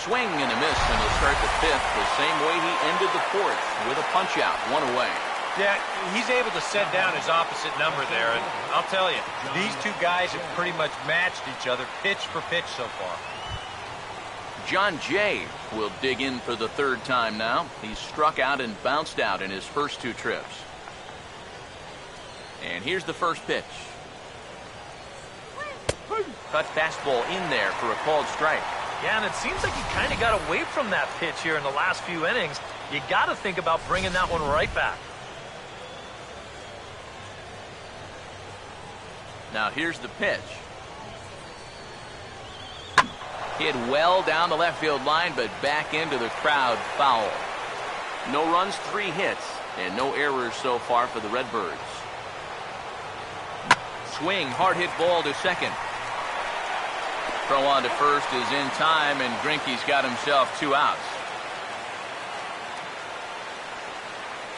Swing and a miss, and he'll start the 5th the same way he ended the 4th with a punch out, 1 away. Yeah, he's able to set down his opposite number there, and I'll tell you, these 2 guys have pretty much matched each other pitch for pitch so far. John Jay will dig in for the 3rd time now. He struck out and bounced out in his first 2 trips. And here's the first pitch. Cut fastball in there for a called strike. Yeah, and it seems like he kind of got away from that pitch here in the last few innings. You got to think about bringing that one right back. Now here's the pitch. Hit well down the left field line, but back into the crowd, foul. No runs, 3 hits, and no errors so far for the Redbirds. Swing, hard hit ball to second. Throw on to first is in time, and Greinke's got himself 2 outs.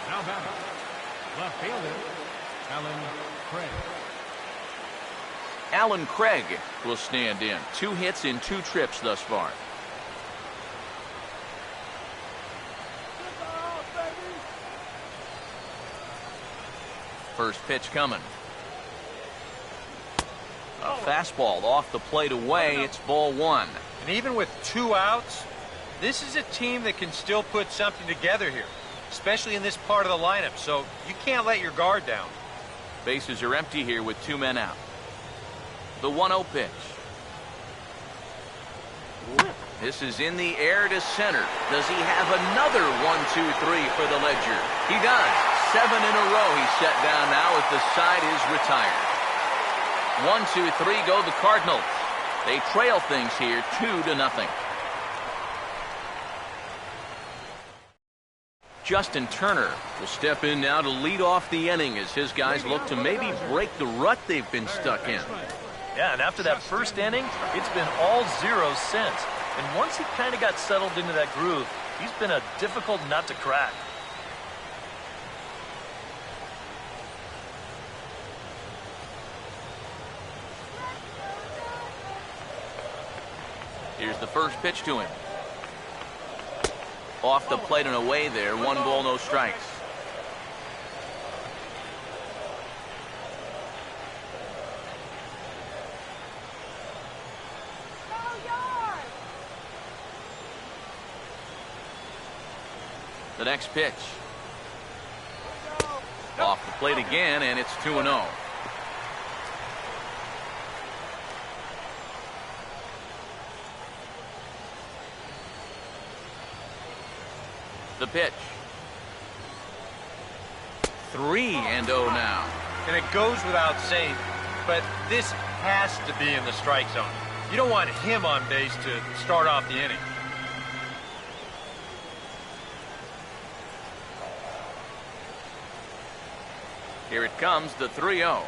Now back, left fielder, Alan Craig. Alan Craig will stand in. 2 hits in 2 trips thus far. First pitch coming. A fastball off the plate away. It's ball 1. And even with 2 outs, this is a team that can still put something together here, especially in this part of the lineup, so you can't let your guard down. Bases are empty here with 2 men out. The 1-0 pitch. This is in the air to center. Does he have another 1-2-3 for the Ledger? He does. 7 in a row he's set down now as the side is retired. 1, 2, 3 go the Cardinals. They trail things here 2-0. Justin Turner will step in now to lead off the inning as his guys look to maybe break the rut they've been stuck in. Yeah, and after that first inning, it's been all zeros since. And once he kind of got settled into that groove, he's been a difficult nut to crack. Here's the first pitch to him. Off the plate and away there. 1 ball, no strikes. The next pitch. Off the plate again, and it's 2-0. The pitch. 3-0 now. And it goes without saying, but this has to be in the strike zone. You don't want him on base to start off the inning. Here it comes, the 3-0.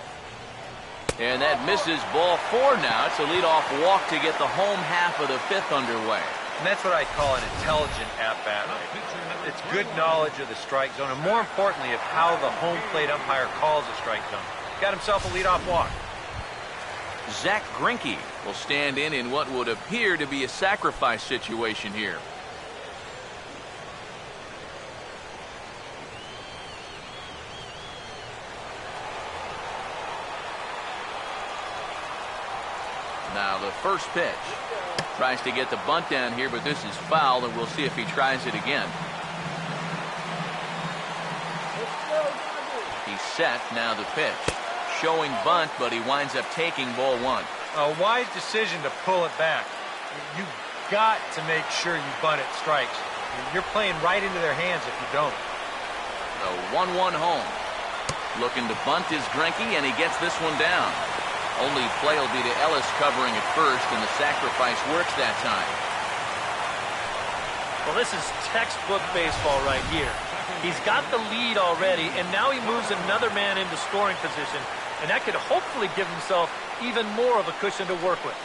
And that misses, ball 4 now. It's a leadoff walk to get the home half of the 5th underway. And that's what I call an intelligent at-bat. It's good knowledge of the strike zone, and more importantly, of how the home plate umpire calls a strike zone. Got himself a leadoff walk. Zach Greinke will stand in what would appear to be a sacrifice situation here. Now the first pitch. Tries to get the bunt down here, but this is foul, and we'll see if he tries it again. He's set. Now the pitch. Showing bunt, but he winds up taking ball 1. A wise decision to pull it back. You've got to make sure you bunt at strikes. You're playing right into their hands if you don't. The 1-1 home. Looking to bunt is Greinke, and he gets this one down. Only play will be to Ellis covering at first, and the sacrifice works that time. Well, this is textbook baseball right here. He's got the lead already, and now he moves another man into scoring position, and that could hopefully give himself even more of a cushion to work with.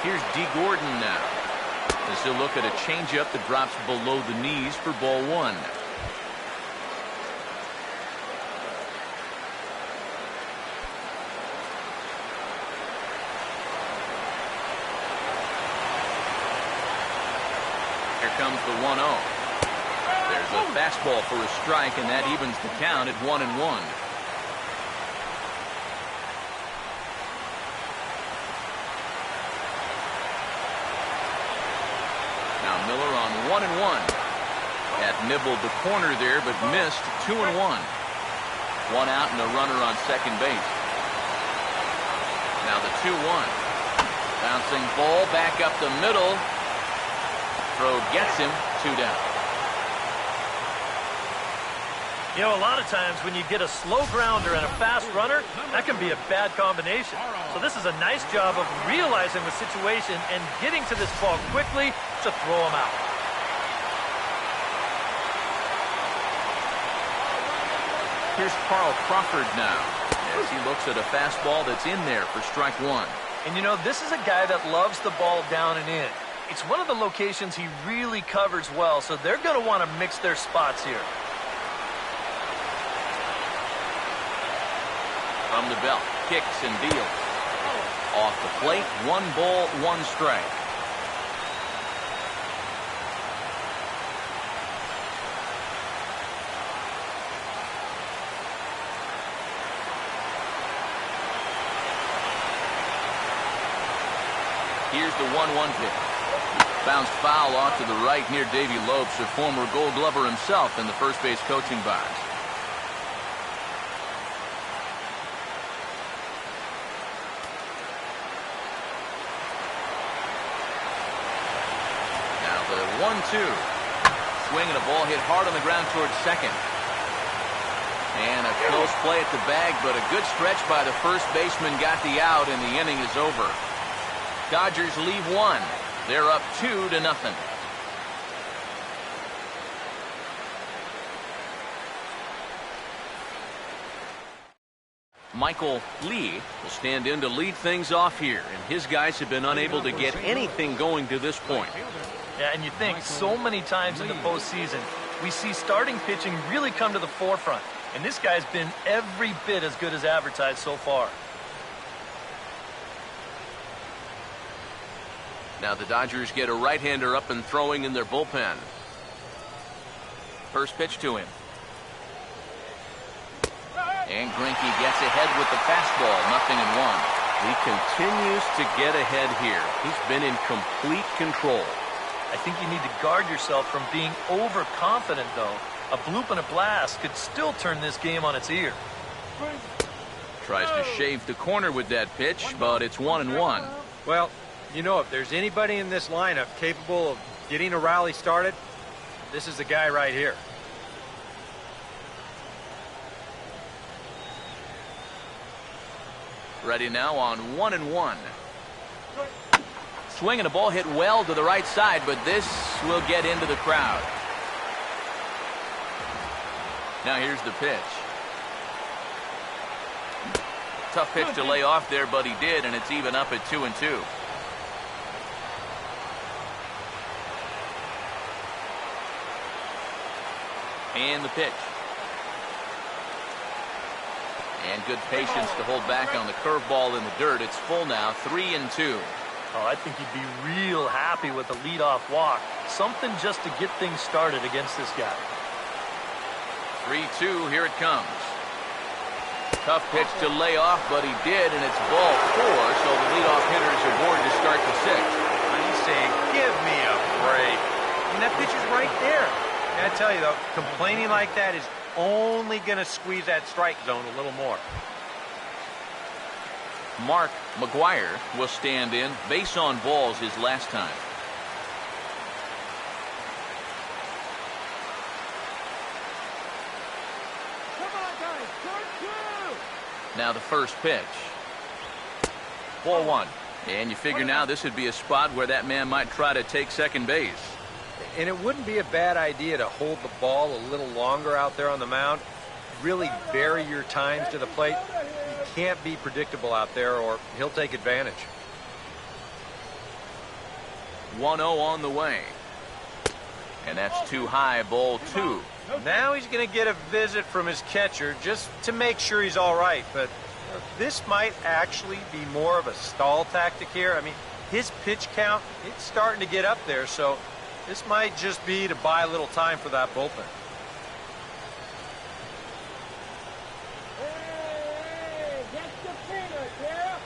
Here's D. Gordon now, as he'll look at a changeup that drops below the knees for ball 1. Here comes the 1-0. There's a fastball for a strike, and that evens the count at 1-1. Miller on 1-1. Had nibbled the corner there, but missed 2-1. 1 out and a runner on second base. Now the 2-1. Bouncing ball back up the middle. Throw gets him. 2 down. You know, a lot of times when you get a slow grounder and a fast runner, that can be a bad combination. So this is a nice job of realizing the situation and getting to this ball quickly to throw him out. Here's Carl Crawford now, as he looks at a fastball that's in there for strike 1. And you know, this is a guy that loves the ball down and in. It's one of the locations he really covers well, so they're going to want to mix their spots here. From the belt, kicks and deals. Off the plate, 1 ball, 1 strike. Here's the 1-1 pitch. Bounced foul off to the right near Davey Lopes, a former Gold Glover himself in the first base coaching box. 1-2. Swing and a ball hit hard on the ground towards second. And a close play at the bag, but a good stretch by the first baseman got the out, and the inning is over. Dodgers leave one. They're up 2-0. Michael Lee will stand in to lead things off here, and his guys have been unable to get anything going to this point. Yeah, and you think so many times in the postseason, we see starting pitching really come to the forefront, and this guy's been every bit as good as advertised so far. Now the Dodgers get a right-hander up and throwing in their bullpen. First pitch to him. And Greinke gets ahead with the fastball, 0-1. He continues to get ahead here. He's been in complete control. I think you need to guard yourself from being overconfident, though. A bloop and a blast could still turn this game on its ear. Tries to shave the corner with that pitch, but it's 1-1. Well, you know, if there's anybody in this lineup capable of getting a rally started, this is the guy right here. Ready now on 1-1. Swing and a ball hit well to the right side, but this will get into the crowd. Now here's the pitch. Tough pitch to lay off there, but he did, and it's even up at 2-2. And the pitch. And good patience to hold back on the curveball in the dirt. It's full now, 3-2. Oh, I think he'd be real happy with a leadoff walk. Something just to get things started against this guy. 3-2, here it comes. Tough pitch to lay off, but he did, and it's ball 4, so the leadoff hitters aboard to start the 6th. He's saying, give me a break. And that pitch is right there. And I tell you, though, complaining like that is only going to squeeze that strike zone a little more. Mark McGuire will stand in. Base on balls his last time. Come on, guys. Start 2. Now the first pitch. Ball 1. And you figure now this would be a spot where that man might try to take second base. And it wouldn't be a bad idea to hold the ball a little longer out there on the mound. Really vary your times to the plate. You can't be predictable out there, or he'll take advantage. 1-0 on the way. And that's too high, ball 2. Now he's going to get a visit from his catcher just to make sure he's all right. But this might actually be more of a stall tactic here. I mean, his pitch count, it's starting to get up there, so this might just be to buy a little time for that bullpen. Hey, get the peanuts, yeah?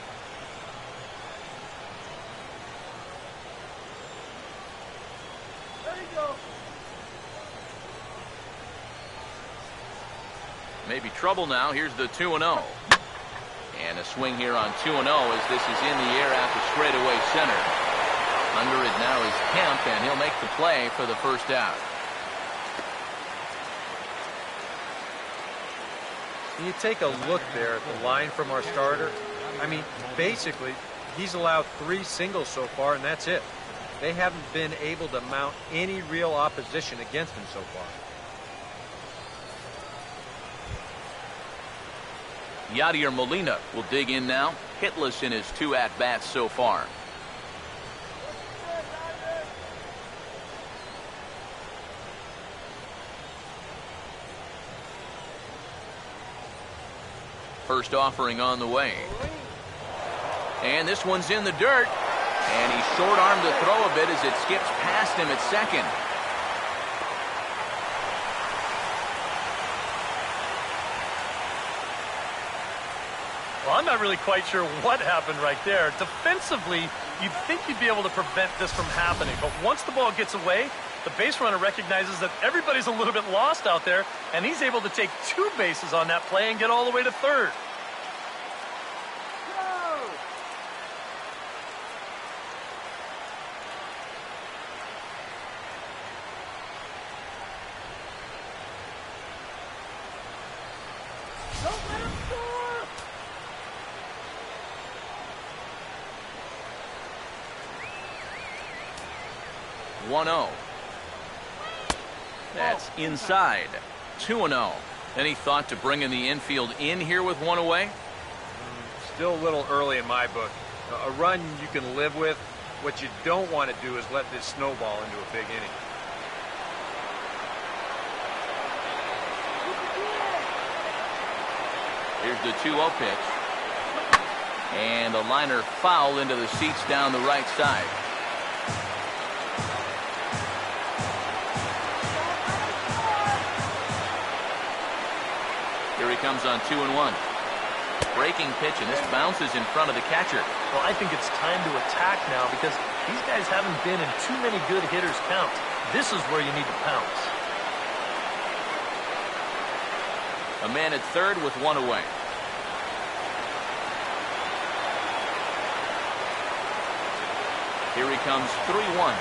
There you go. Maybe trouble now. Here's the 2-0. And a swing here on 2-0 as this is in the air out to straightaway center. Under it now is Kemp, and he'll make the play for the first out. You take a look there at the line from our starter. I mean, basically, he's allowed 3 singles so far, and that's it. They haven't been able to mount any real opposition against him so far. Yadier Molina will dig in now, hitless in his 2 at-bats so far. First offering on the way. And this one's in the dirt. And he short-armed the throw a bit as it skips past him at second. Well, I'm not really quite sure what happened right there. Defensively, you'd think you'd be able to prevent this from happening. But once the ball gets away, the base runner recognizes that everybody's a little bit lost out there, and he's able to take 2 bases on that play and get all the way to third. Go! 1-0. That's inside. 2-0. Any thought to bringing the infield in here with one away? Still a little early in my book. A run you can live with. What you don't want to do is let this snowball into a big inning. Here's the 2-0 pitch. And a liner foul into the seats down the right side. Here he comes on 2-1. Breaking pitch, and this bounces in front of the catcher. Well, I think it's time to attack now because these guys haven't been in too many good hitters' counts. This is where you need to pounce. A man at third with one away. Here he comes, 3-1.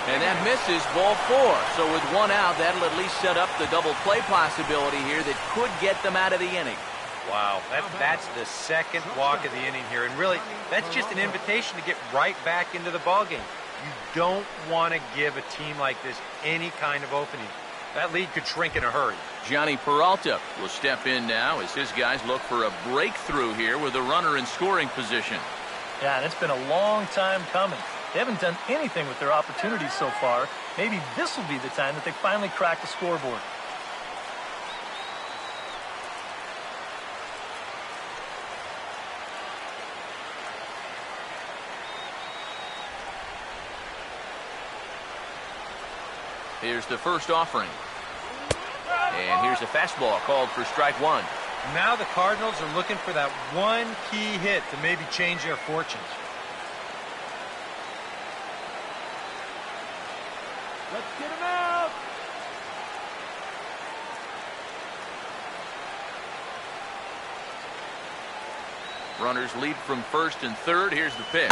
And that misses, ball 4. So with one out, that'll at least set up the double play possibility here that could get them out of the inning. Wow, that's the second walk of the inning here. And really, that's just an invitation to get right back into the ballgame. You don't want to give a team like this any kind of opening. That lead could shrink in a hurry. Johnny Peralta will step in now as his guys look for a breakthrough here with a runner in scoring position. Yeah, and it's been a long time coming. They haven't done anything with their opportunities so far. Maybe this will be the time that they finally crack the scoreboard. Here's the first offering. And here's a fastball called for strike 1. Now the Cardinals are looking for that one key hit to maybe change their fortunes. Let's get him out. Runners lead from first and third. Here's the pitch.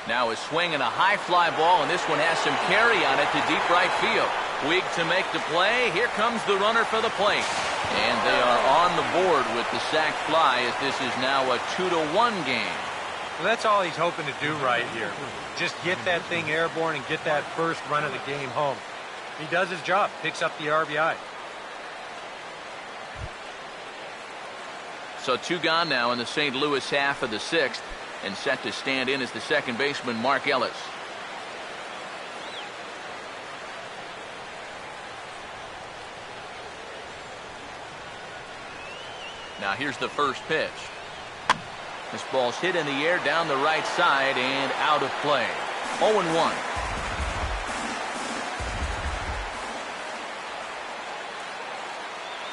Now a swing and a high fly ball, and this one has some carry on it to deep right field. Weak to make the play. Here comes the runner for the plate. And they are on the board with the sac fly as this is now a 2-1 game. Well, that's all he's hoping to do right here. Just get that thing airborne and get that first run of the game home. He does his job, picks up the RBI. So 2 gone now in the St. Louis half of the 6th, and set to stand in as the second baseman, Mark Ellis. Now here's the first pitch. This ball's hit in the air down the right side and out of play. 0-1.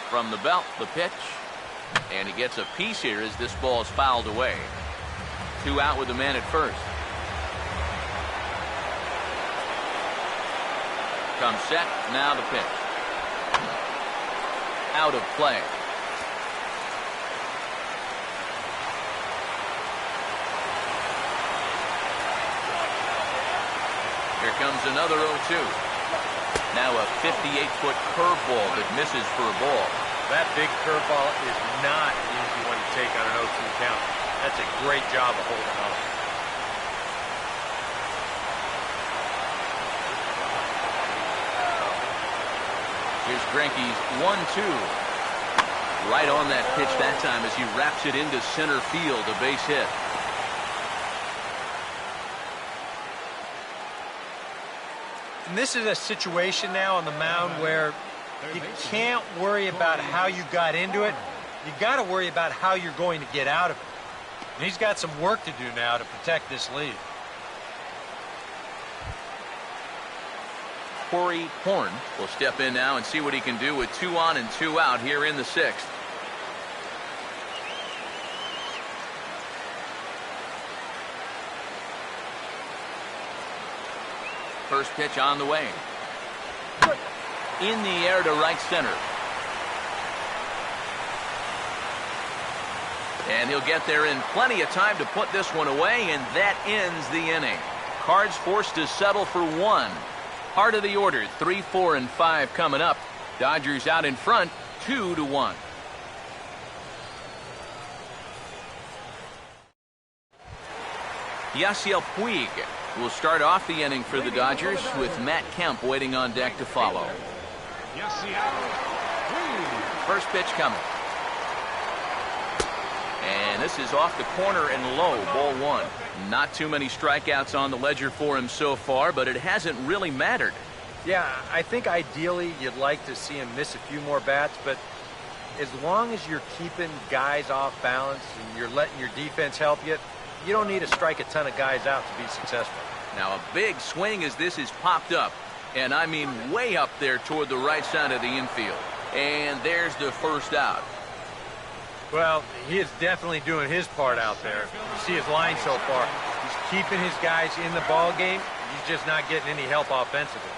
From the belt, the pitch. And he gets a piece here as this ball is fouled away. 2 out with the man at first. Comes set. Now the pitch. Out of play. Here comes another 0-2. Now a 58-foot curveball that misses for a ball. That big curveball is not an easy one to take on an 0-2 count. That's a great job of holding on. Here's Greinke's 1-2. Right on that pitch that time as he wraps it into center field, a base hit. And this is a situation now on the mound where you can't worry about how you got into it. You got to worry about how you're going to get out of it. And he's got some work to do now to protect this lead. Corey Horn will step in now and see what he can do with 2 on and 2 out here in the 6th. First pitch on the way. In the air to right center. And he'll get there in plenty of time to put this one away, and that ends the inning. Cards forced to settle for 1. Heart of the order, 3, 4, and 5 coming up. Dodgers out in front, 2-1. Yasiel Puig We'll start off the inning for the Dodgers with Matt Kemp waiting on deck to follow. Yes, Seattle. First pitch coming. And this is off the corner and low, ball one. Not too many strikeouts on the ledger for him so far, but it hasn't really mattered. Yeah, I think ideally you'd like to see him miss a few more bats, but as long as you're keeping guys off balance and you're letting your defense help you, you don't need to strike a ton of guys out to be successful. Now a big swing as this is popped up, and I mean way up there toward the right side of the infield. And there's the first out. Well, he is definitely doing his part out there. You see his line so far. He's keeping his guys in the ball game. He's just not getting any help offensively.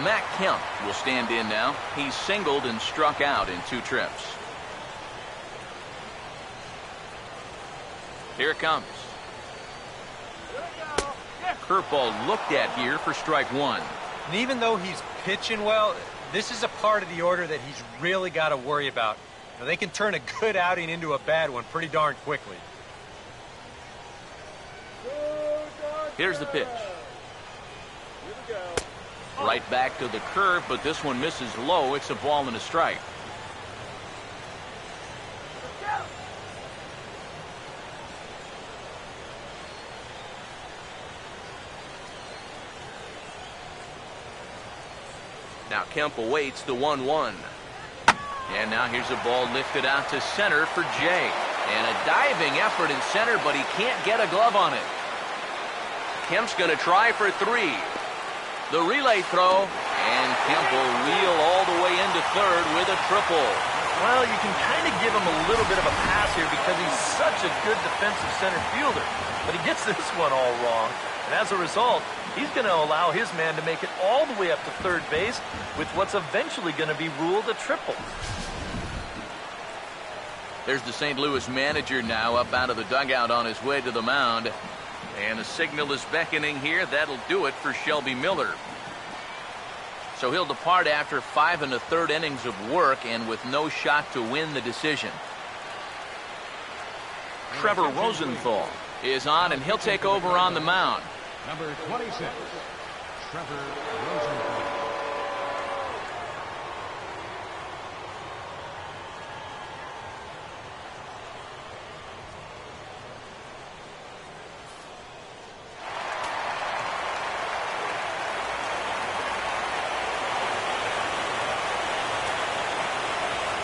Matt Kemp will stand in now. He's singled and struck out in 2 trips. Here it comes. Curveball looked at here for strike 1. And even though he's pitching well, this is a part of the order that he's really got to worry about. You know, they can turn a good outing into a bad one pretty darn quickly. Here's the pitch. Right back to the curve, but this one misses low. It's a ball and a strike. Now Kemp awaits the 1-1. And now here's a ball lifted out to center for Jay. And a diving effort in center, but he can't get a glove on it. Kemp's going to try for 3. The relay throw, and Kemp will wheel all the way into third with a triple. Well, you can kind of give him a little bit of a pass here because he's such a good defensive center fielder. But he gets this one all wrong. And as a result, he's going to allow his man to make it all the way up to third base with what's eventually going to be ruled a triple. There's the St. Louis manager now up out of the dugout on his way to the mound. And the signal is beckoning here. That'll do it for Shelby Miller. So he'll depart after 5 1/3 innings of work and with no shot to win the decision. Trevor Rosenthal is on, and he'll take over on the mound. Number 26, Trevor Rosenthal.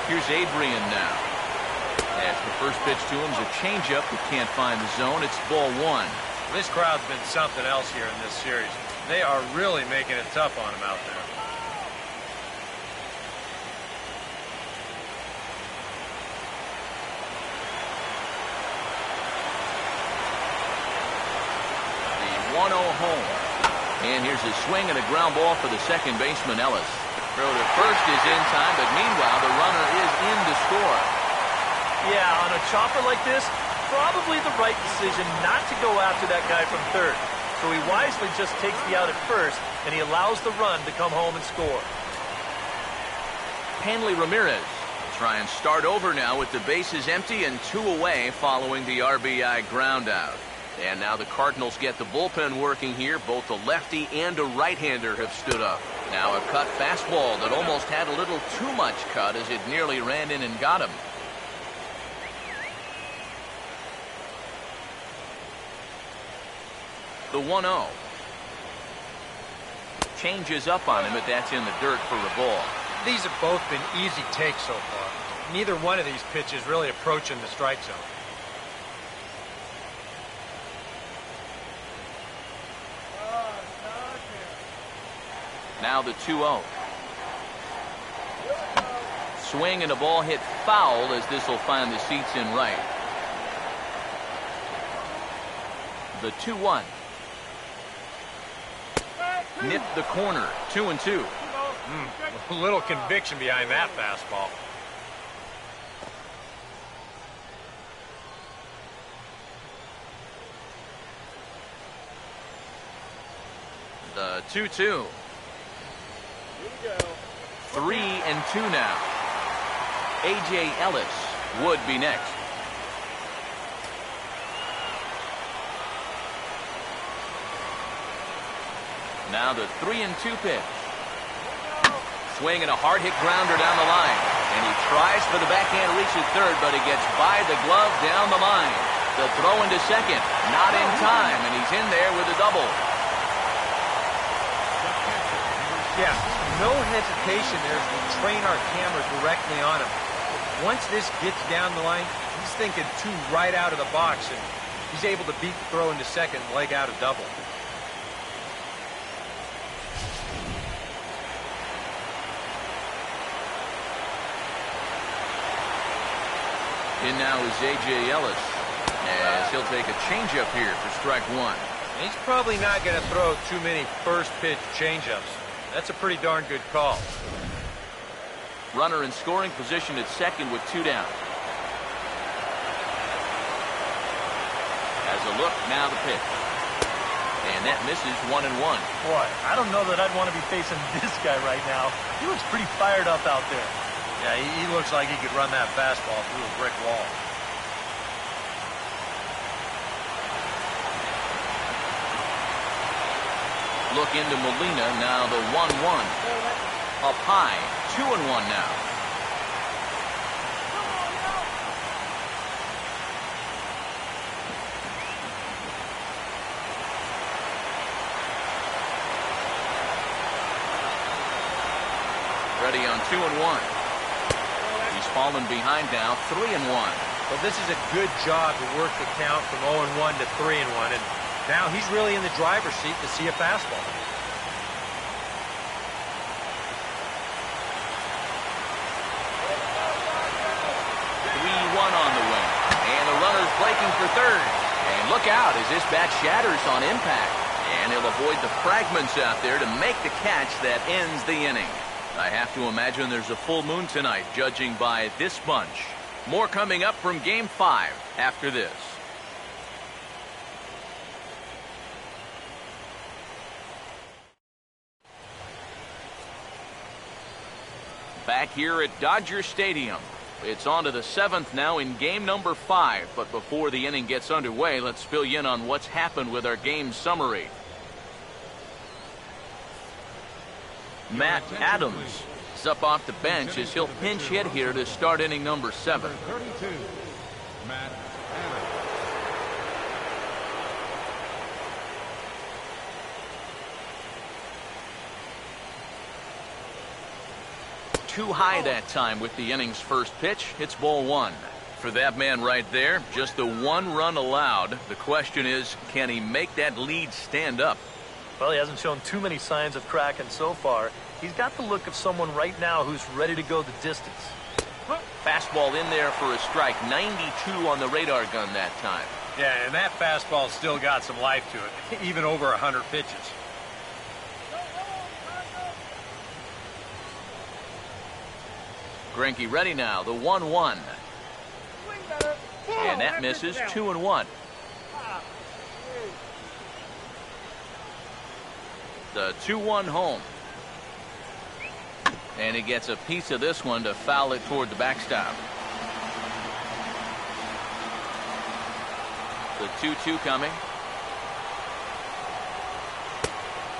Here's Adrian now. As the first pitch to him is a changeup that can't find the zone. It's ball 1. This crowd's been something else here in this series. They are really making it tough on him out there. The 1-0 home. And here's a swing and a ground ball for the second baseman, Ellis. Throw to first is in time, but meanwhile the runner is in to score. Yeah, on a chopper like this, probably the right decision not to go after that guy from third. So he wisely just takes the out at first, and he allows the run to come home and score. Hanley Ramirez will try and start over now with the bases empty and 2 away following the RBI ground out. And now the Cardinals get the bullpen working here. Both a lefty and a right-hander have stood up. Now a cut fastball that almost had a little too much cut as it nearly ran in and got him. The 1-0. Changes up on him, but that's in the dirt for a ball. These have both been easy takes so far. Neither one of these pitches really approaching the strike zone. Now the 2-0. Swing and a ball hit foul as this will find the seats in right. The 2-1. Nipped the corner. 2-2. A little conviction behind that fastball. The 2-2. 3-2 now. A.J. Ellis would be next. Now the 3-2 pitch. Swing and a hard hit grounder down the line. And he tries for the backhand reach at third, but he gets by the glove down the line. The throw into second, not in time, and he's in there with a double. Yeah, no hesitation there as we train our camera directly on him. Once this gets down the line, he's thinking two right out of the box, and he's able to beat the throw into second and leg out a double. In now is A.J. Ellis, as he'll take a changeup here for strike one. He's probably not going to throw too many first pitch changeups. That's a pretty darn good call. Runner in scoring position at second with two down. As a look, now the pitch. And that misses 1-1. Boy, I don't know that I'd want to be facing this guy right now. He looks pretty fired up out there. Yeah, he looks like he could run that fastball through a brick wall. Look into Molina, now the 1-1. Up high, 2-1 now. Ready on 2-1. He's fallen behind now, 3-1. Well, this is a good job to work the count from 0-1 to 3-1, and now he's really in the driver's seat to see a fastball. 3-1 on the way, and the runner's breaking for third. And look out as this bat shatters on impact, and he'll avoid the fragments out there to make the catch that ends the inning. I have to imagine there's a full moon tonight, judging by this bunch. More coming up from Game 5 after this. Back here at Dodger Stadium. It's on to the 7th now in game number 5. But before the inning gets underway, let's fill you in on what's happened with our game summary. Matt Adams is up off the bench as he'll pinch hit here to start inning number 7. 32, Matt Adams. Too high that time with the inning's first pitch. It's ball 1. For that man right there, just the 1 run allowed. The question is, can he make that lead stand up? Well, he hasn't shown too many signs of cracking so far. He's got the look of someone right now who's ready to go the distance. Fastball in there for a strike. 92 on the radar gun that time. Yeah, and that fastball still got some life to it, even over 100 pitches. Greinke ready now, the 1-1. And that misses 2-1. The 2-1 home. And he gets a piece of this one to foul it toward the backstop. The 2-2 coming.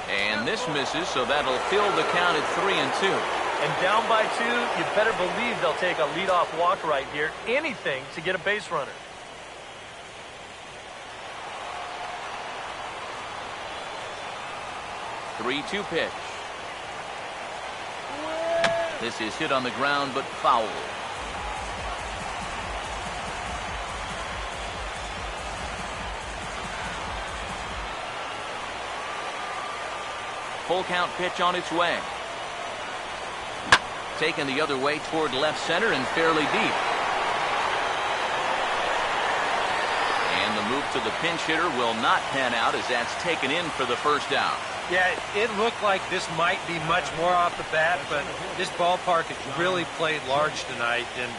And this misses, so that'll fill the count at 3-2. And down by 2, you better believe they'll take a leadoff walk right here. Anything to get a base runner. The 3-2 pitch. This is hit on the ground, but foul. Full count pitch on its way. Taken the other way toward left center and fairly deep. And the move to the pinch hitter will not pan out as that's taken in for the first out. Yeah, it looked like this might be much more off the bat, but this ballpark has really played large tonight. And,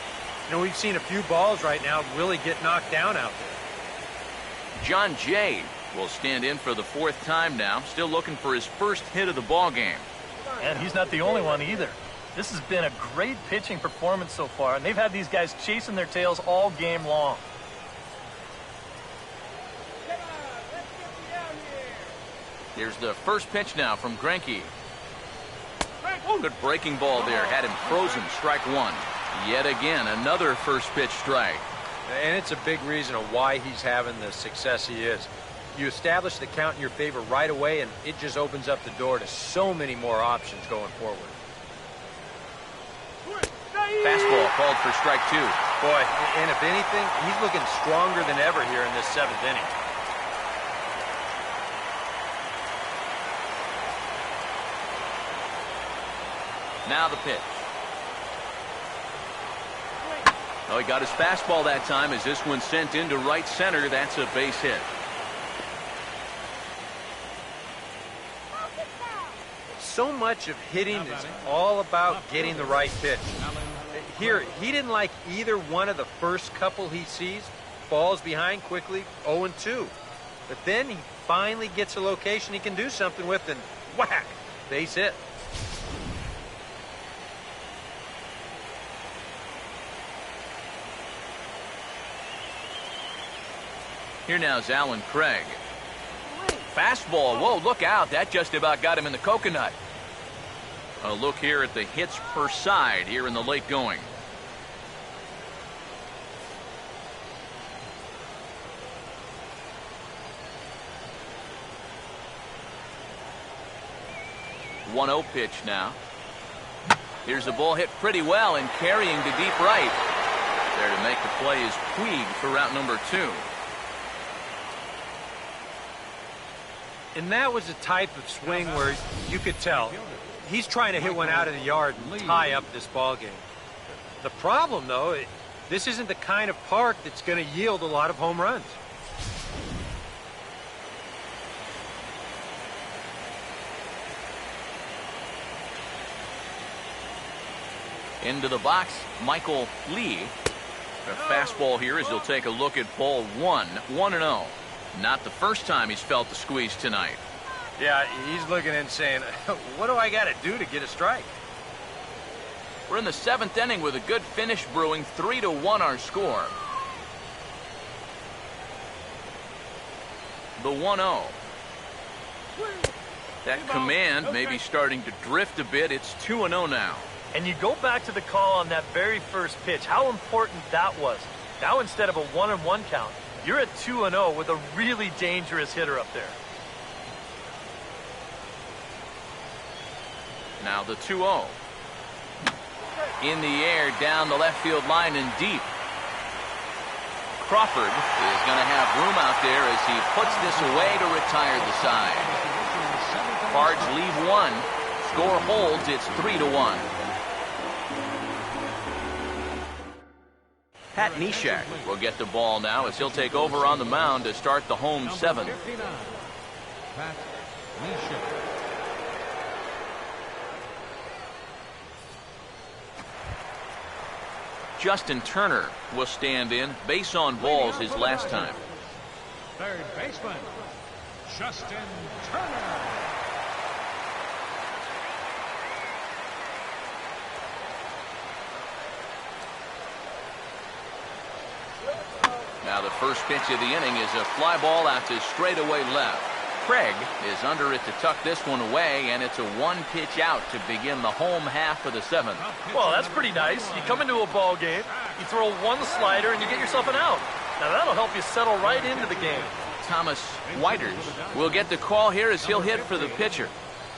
you know, we've seen a few balls right now really get knocked down out there. John Jay will stand in for the 4th time now, still looking for his first hit of the ball game. And he's not the only one either. This has been a great pitching performance so far, and they've had these guys chasing their tails all game long. Here's the first pitch now from Greinke. Good breaking ball there. Had him frozen. Strike one. Yet again, another first pitch strike. And it's a big reason of why he's having the success he is. You establish the count in your favor right away, and it just opens up the door to so many more options going forward. Fastball called for strike two. Boy, and if anything, he's looking stronger than ever here in this seventh inning. Now the pitch. Oh, he got his fastball that time as this one sent into right center. That's a base hit. So much of hitting is all about getting the right pitch. Here, he didn't like either one of the first couple he sees. Falls behind quickly, 0-2. But then he finally gets a location he can do something with, and whack, base hit. Here now is Alan Craig. Fastball. Whoa, look out. That just about got him in the coconut. A look here at the hits per side here in the late going. One-0 pitch now. Here's the ball hit pretty well and carrying to deep right. There to make the play is Puig for route number 2. And that was a type of swing where you could tell he's trying to hit one out of the yard and tie up this ball game. The problem, though, this isn't the kind of park that's going to yield a lot of home runs. Into the box, Michael Lee. A fastball here as he'll take a look at ball 1, 1-0. Not the first time he's felt the squeeze tonight. Yeah, he's looking and saying, what do I got to do to get a strike? We're in the 7th inning with a good finish brewing. 3-1 our score. The 1-0. That command may be starting to drift a bit. It's 2-0 now. And you go back to the call on that very first pitch, how important that was. Now instead of a 1-1 count, you're at 2-0 with a really dangerous hitter up there. Now the 2-0. In the air, down the left field line and deep. Crawford is going to have room out there as he puts this away to retire the side. Cards leave one. Score holds. It's 3-1. Pat Neshek will get the ball now as he'll take over on the mound to start the home 7th. Pat Neshek. Justin Turner will stand in. Base on balls his last time. Third baseman, Justin Turner. Now the first pitch of the inning is a fly ball out to straightaway left. Craig is under it to tuck this one away, and it's a one-pitch out to begin the home half of the 7th. Well, that's pretty nice. You come into a ball game, you throw one slider, and you get yourself an out. Now that'll help you settle right into the game. Thomas Whiters will get the call here as he'll hit for the pitcher.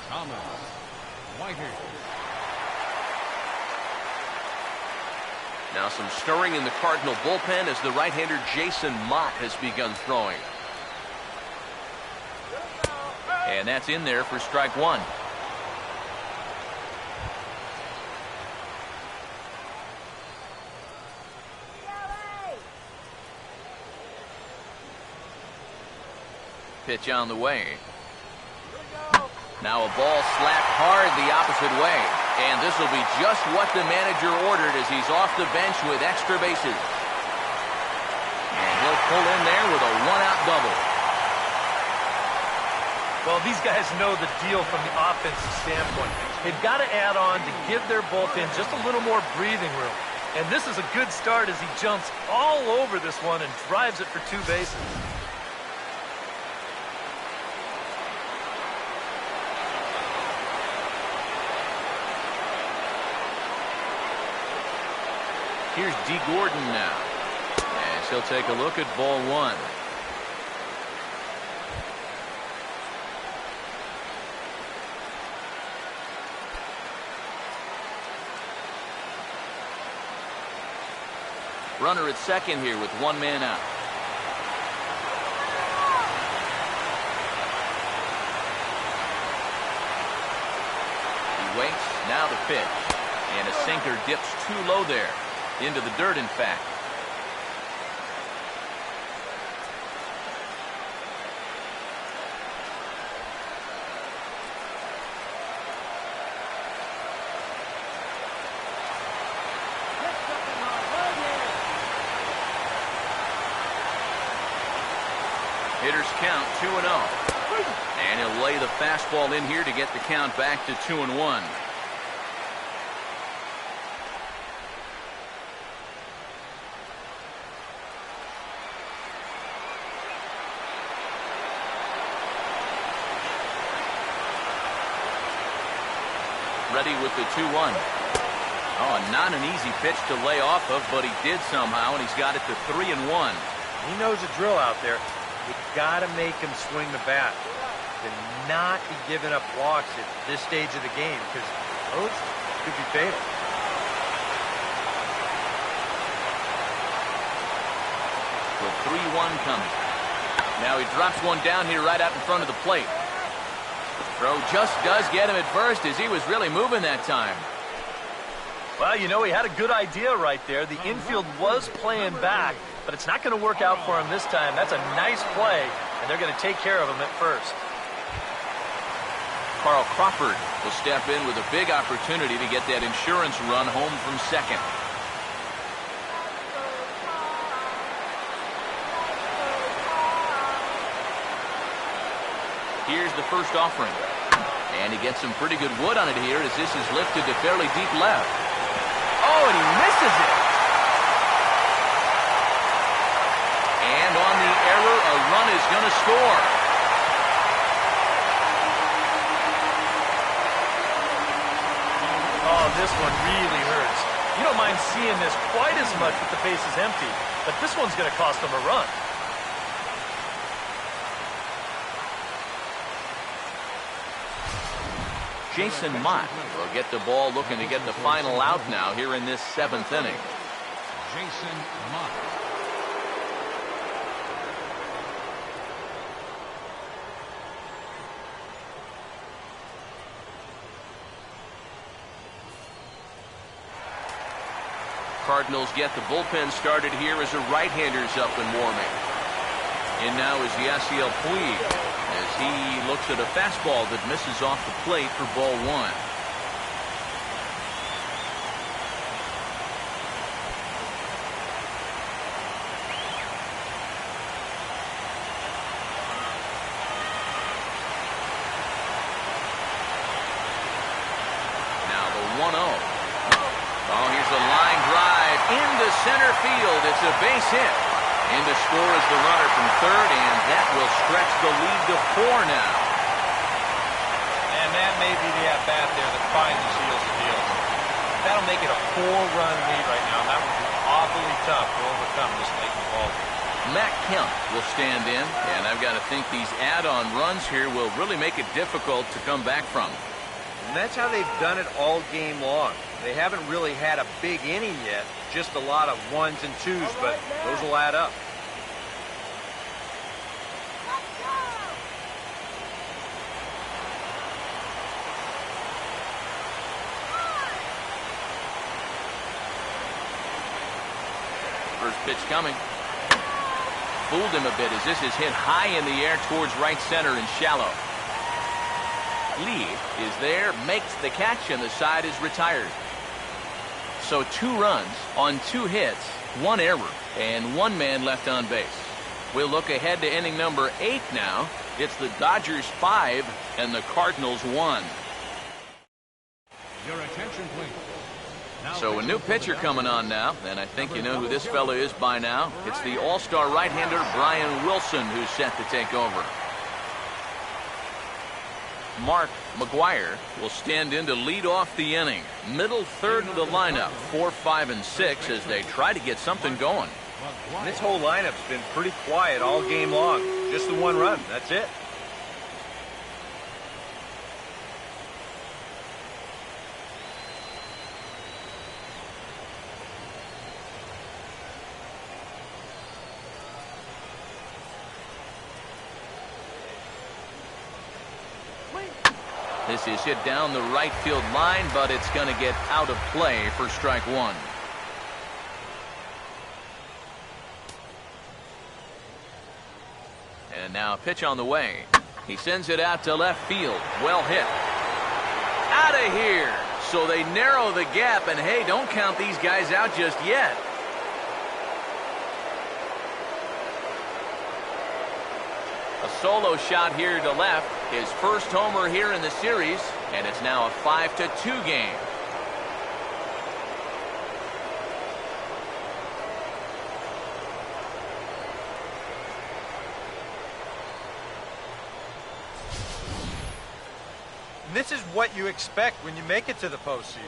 Thomas Whiters. Now some stirring in the Cardinal bullpen as the right-hander Jason Mott has begun throwing. And that's in there for strike one. Pitch on the way. Now a ball slapped hard the opposite way. And this will be just what the manager ordered as he's off the bench with extra bases. And he'll pull in there with a one-out double. Well, these guys know the deal from the offensive standpoint. They've got to add on to give their bullpen just a little more breathing room. And this is a good start as he jumps all over this one and drives it for 2 bases. Here's D. Gordon now. As he'll take a look at ball one. Runner at second here with one man out. He waits, now the pitch. And a sinker dips too low there. Into the dirt, in fact. Hitters count 2-0. And he'll lay the fastball in here to get the count back to 2-1. Ready with the 2-1. Oh, not an easy pitch to lay off of, but he did somehow, and he's got it to 3-1. He knows the drill out there. You got to make him swing the bat. And not be giving up walks at this stage of the game, because those could be fatal. With 3-1 coming. Now he drops one down here right out in front of the plate. Throw just does get him at first as he was really moving that time. Well, you know, he had a good idea right there. The infield was playing back, but it's not going to work out for him this time. That's a nice play, and they're going to take care of him at first. Carl Crawford will step in with a big opportunity to get that insurance run home from second. Here's the first offering. And he gets some pretty good wood on it here as this is lifted to fairly deep left. Oh, and he misses it. And on the error, a run is going to score. Oh, this one really hurts. You don't mind seeing this quite as much with the bases empty, but this one's going to cost them a run. Jason Mott will get the ball looking to get the final out now here in this seventh inning. Jason Mott. Cardinals get the bullpen started here as the right-handers up and warming. And now is Yasiel Puig as he looks at a fastball that misses off the plate for ball one. Now the 1-0. Oh, here's a line drive into center field. It's a base hit. In to score is the runner from third, and that will stretch the lead to 4 now. And that may be the at-bat there that finally seals the deal. That'll make it a 4-run lead right now. That would be awfully tough to overcome this late in the ball game. Matt Kemp will stand in, and I've got to think these add-on runs here will really make it difficult to come back from. And that's how they've done it all game long. They haven't really had a big inning yet, just a lot of 1s and 2s, but those will add up. First pitch coming. Fooled him a bit as this is hit high in the air towards right center and shallow. Lee is there, makes the catch, and the side is retired. So 2 runs on 2 hits, 1 error, and 1 man left on base. We'll look ahead to inning number 8 now. It's the Dodgers 5 and the Cardinals 1. Your attention, please. Now So a new pitcher coming on now, and I think you know who this fellow is by now. It's the all-star right-hander Brian Wilson who's set to take over. Mark McGuire will stand in to lead off the inning. Middle third of the lineup, 4, 5, and 6 as they try to get something going. And this whole lineup's been pretty quiet all game long. Just the one run. That's it. This is hit down the right field line, but it's going to get out of play for strike one. And now a pitch on the way. He sends it out to left field. Well hit. Out of here. So they narrow the gap, and hey, don't count these guys out just yet. A solo shot here to left. His first homer here in the series, and it's now a 5-2 game. This is what you expect when you make it to the postseason.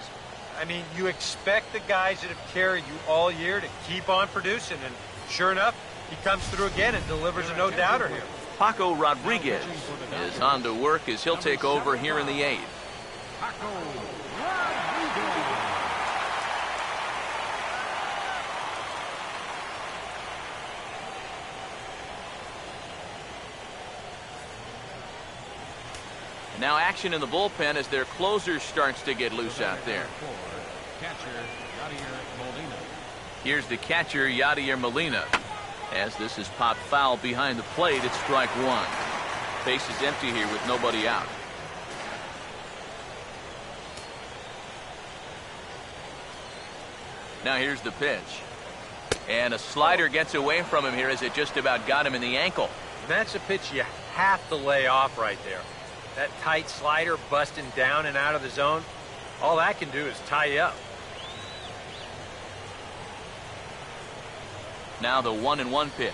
I mean, you expect the guys that have carried you all year to keep on producing, and sure enough, he comes through again and delivers a no-doubter here. Paco Rodriguez is on to work as he'll take over here in the 8th. Paco Rodriguez. And now action in the bullpen as their closer starts to get loose out there. Here's the catcher, Yadier Molina. As this is popped foul behind the plate, it's strike one. Base is empty here with nobody out. Now here's the pitch. And a slider gets away from him here as it just about got him in the ankle. That's a pitch you have to lay off right there. That tight slider busting down and out of the zone, all that can do is tie you up. Now the 1-1 pitch.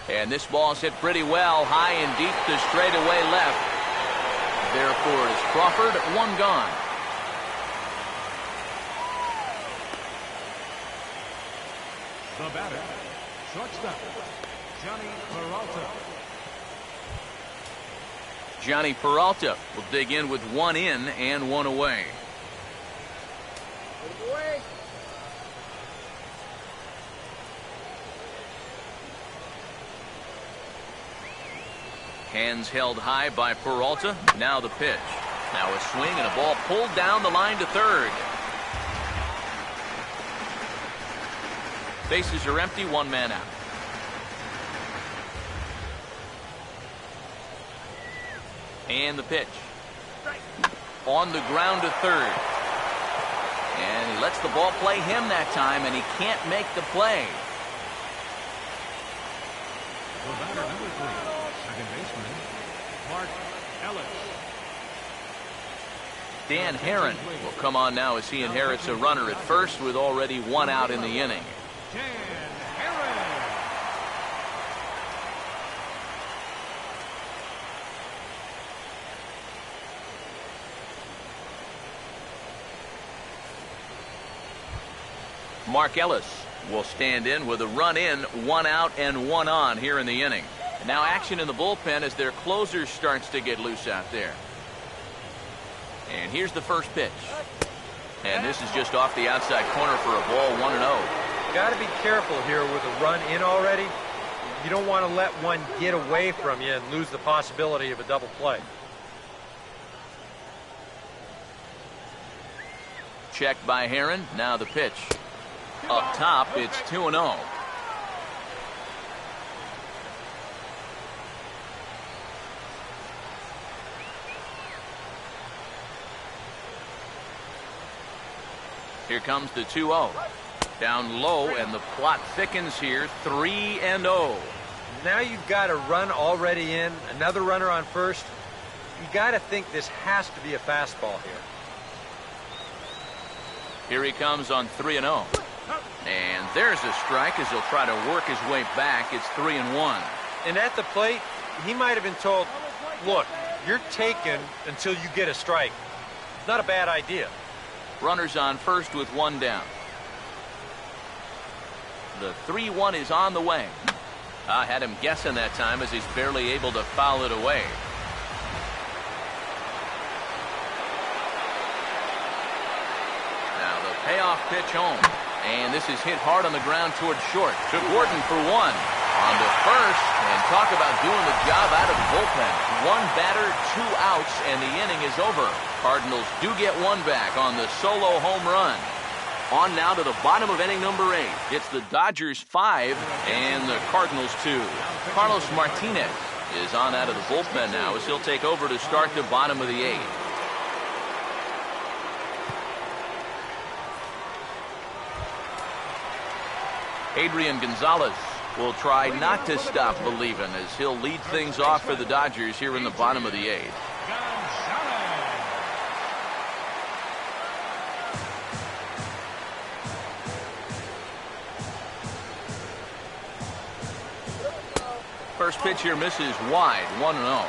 And this ball's hit pretty well, high and deep to straightaway left. Therefore, it is Crawford, one gone. The batter, shortstop, Johnny Peralta. Johnny Peralta will dig in with one in and one away. Hands held high by Peralta. Now the pitch. Now a swing and a ball pulled down the line to third. Bases are empty, one man out. And the pitch. On the ground to third. And he lets the ball play him that time, and he can't make the play. The batter, number 3, second baseman, Mark Ellis. Dan Herron will come on now as he inherits a runner at first with already one out in the inning. Dan Herron. Mark Ellis will stand in with a run in, one out, and one on here in the inning. And now action in the bullpen as their closer starts to get loose out there. And here's the first pitch. And this is just off the outside corner for a ball, 1-0. Got to be careful here with a run in already. You don't want to let one get away from you and lose the possibility of a double play. Checked by Herron. Now the pitch. Up top, it's 2-0. Here comes the 2-0. Down low, and the plot thickens here, 3-0. Now you've got a run already in, another runner on first. You got to think this has to be a fastball here. Here he comes on 3-0. And there's a strike as he'll try to work his way back. It's 3-1. And at the plate, he might have been told, look, you're taken until you get a strike. Not a bad idea. Runners on first with one down. The 3-1 is on the way. I had him guessing that time as he's barely able to foul it away. Now the payoff pitch home. And this is hit hard on the ground towards short. To Gordon for one. On to first. And talk about doing the job out of the bullpen. One batter, 2 outs, and the inning is over. Cardinals do get one back on the solo home run. On now to the bottom of inning number 8. It's the Dodgers 5 and the Cardinals 2. Carlos Martinez is on out of the bullpen now as he'll take over to start the bottom of the 8th. Adrian Gonzalez will try not to stop believing as he'll lead things off for the Dodgers here in the bottom of the 8th. First pitch here misses wide, 1-0.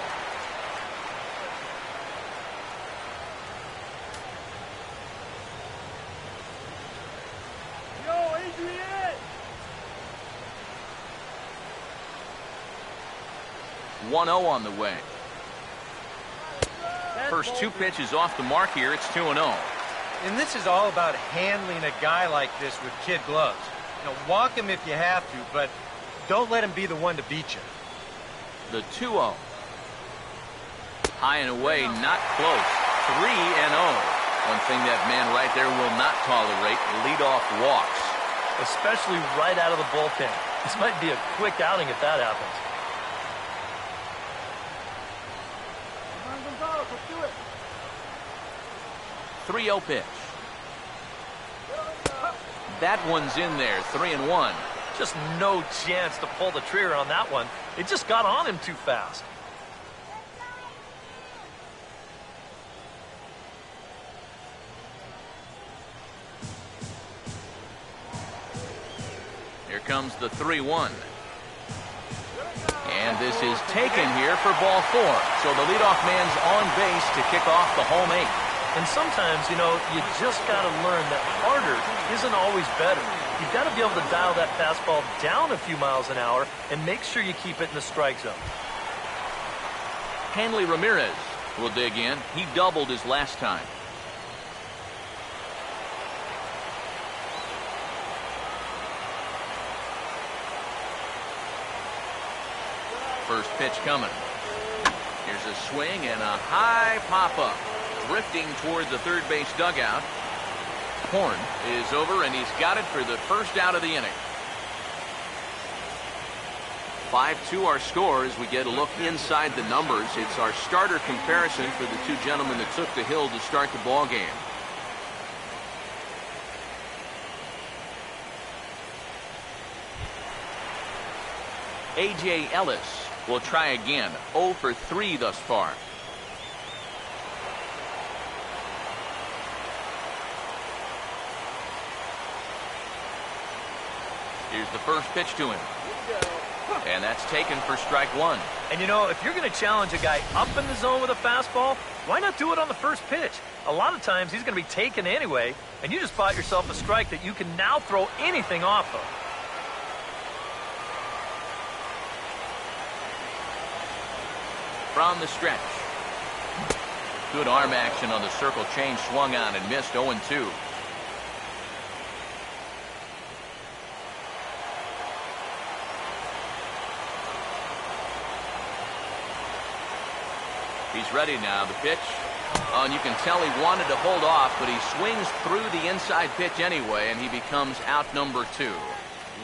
Yo, Adrian! 1-0 on the way. First 2 pitches off the mark here. It's 2-0. And this is all about handling a guy like this with kid gloves. You know, walk him if you have to, but don't let him be the one to beat you. The 2-0. High and away, not close. 3-0. One thing that man right there will not tolerate, leadoff walks. Especially right out of the bullpen. This might be a quick outing if that happens. Come on, Gonzalez, let's do it. 3-0 pitch. That one's in there, 3-1. Just no chance to pull the trigger on that one. It just got on him too fast. Here comes the 3-1. And this is taken here for ball 4. So the leadoff man's on base to kick off the home 8th. And sometimes, you know, you just got to learn that harder isn't always better. You've got to be able to dial that fastball down a few miles an hour and make sure you keep it in the strike zone. Hanley Ramirez will dig in. He doubled his last time. First pitch coming. Here's a swing and a high pop-up. Drifting toward the third base dugout. Horn is over, and he's got it for the first out of the inning. 5-2 our score as we get a look inside the numbers. It's our starter comparison for the 2 gentlemen that took the hill to start the ball game. A.J. Ellis will try again. 0 for 3 thus far. Here's the first pitch to him. And that's taken for strike 1. And you know, if you're going to challenge a guy up in the zone with a fastball, why not do it on the first pitch? A lot of times he's going to be taken anyway, and you just bought yourself a strike that you can now throw anything off of. From the stretch. Good arm action on the circle change, swung on and missed. 0-2. He's ready now. The pitch. Oh, and you can tell he wanted to hold off, but he swings through the inside pitch anyway, and he becomes out number 2.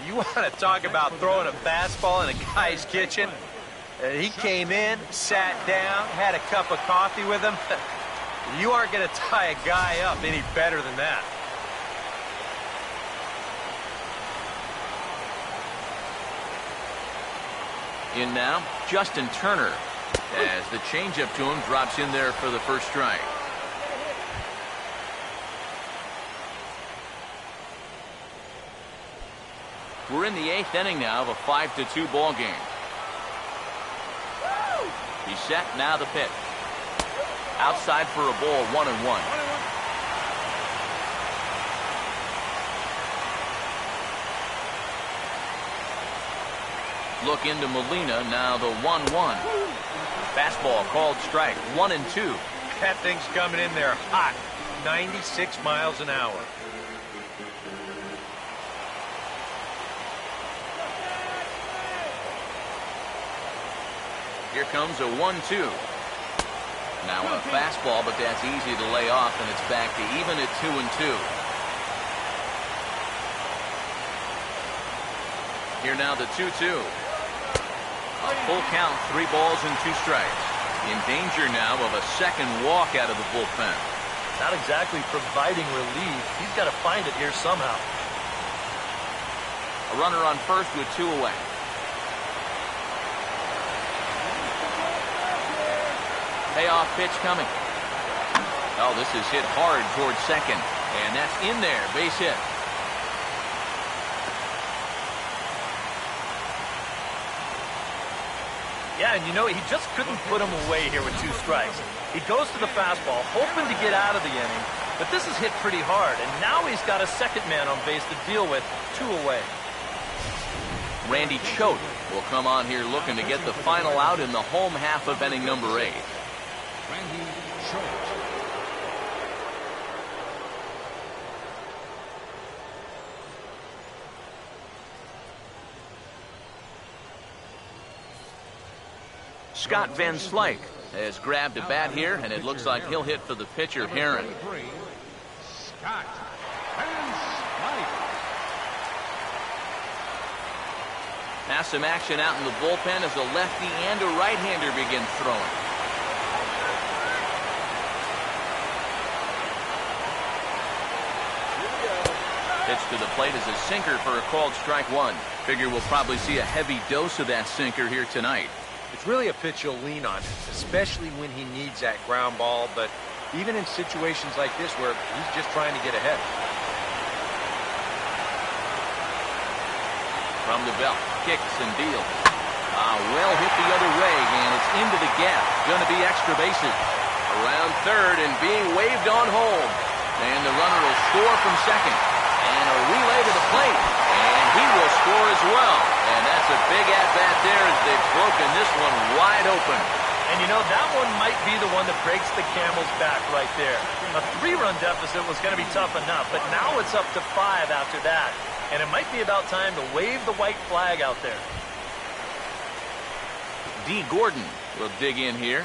You want to talk about throwing a fastball in a guy's kitchen? He came in, sat down, had a cup of coffee with him. You aren't going to tie a guy up any better than that. In now, Justin Turner, as the changeup to him drops in there for the first strike. We're in the 8th inning now of a 5-2 ball game. He's set, now the pitch. Outside for a ball, 1-1. Look into Molina, now the 1-1. Fastball called strike, 1-2. That thing's coming in there hot, 96 miles an hour. Here comes a 1-2. Now a fastball, but that's easy to lay off, and it's back to even at 2-2. Here now the 2-2. A full count, 3 balls and 2 strikes. In danger now of a second walk out of the bullpen. Not exactly providing relief. He's got to find it here somehow. A runner on first with 2 away. Payoff pitch coming. Oh, this is hit hard towards second. And that's in there, base hit. Yeah, and you know, he just couldn't put him away here with 2 strikes. He goes to the fastball, hoping to get out of the inning, but this is hit pretty hard, and now he's got a second man on base to deal with, 2 away. Randy Choate will come on here looking to get the final out in the home half of inning number 8. Randy Choate. Scott Van Slyke has grabbed a bat here, and it looks like he'll hit for the pitcher, Heron. Scott Van Slyke. Now some action out in the bullpen as a lefty and a right-hander begin throwing. Pitch to the plate is a sinker for a called strike 1. Figure we'll probably see a heavy dose of that sinker here tonight. It's really a pitch you'll lean on, especially when he needs that ground ball, but even in situations like this where he's just trying to get ahead. From the belt, kicks and deals. Well hit the other way, and it's into the gap. Going to be extra bases. Around third and being waved on home. And the runner will score from second. And a relay to the plate. And he will score as well. And that's a big at-bat there as they've broken this one wide open. And you know, that one might be the one that breaks the Camel's back right there. A 3-run deficit was going to be tough enough, but now it's up to 5 after that. And it might be about time to wave the white flag out there. D. Gordon will dig in here.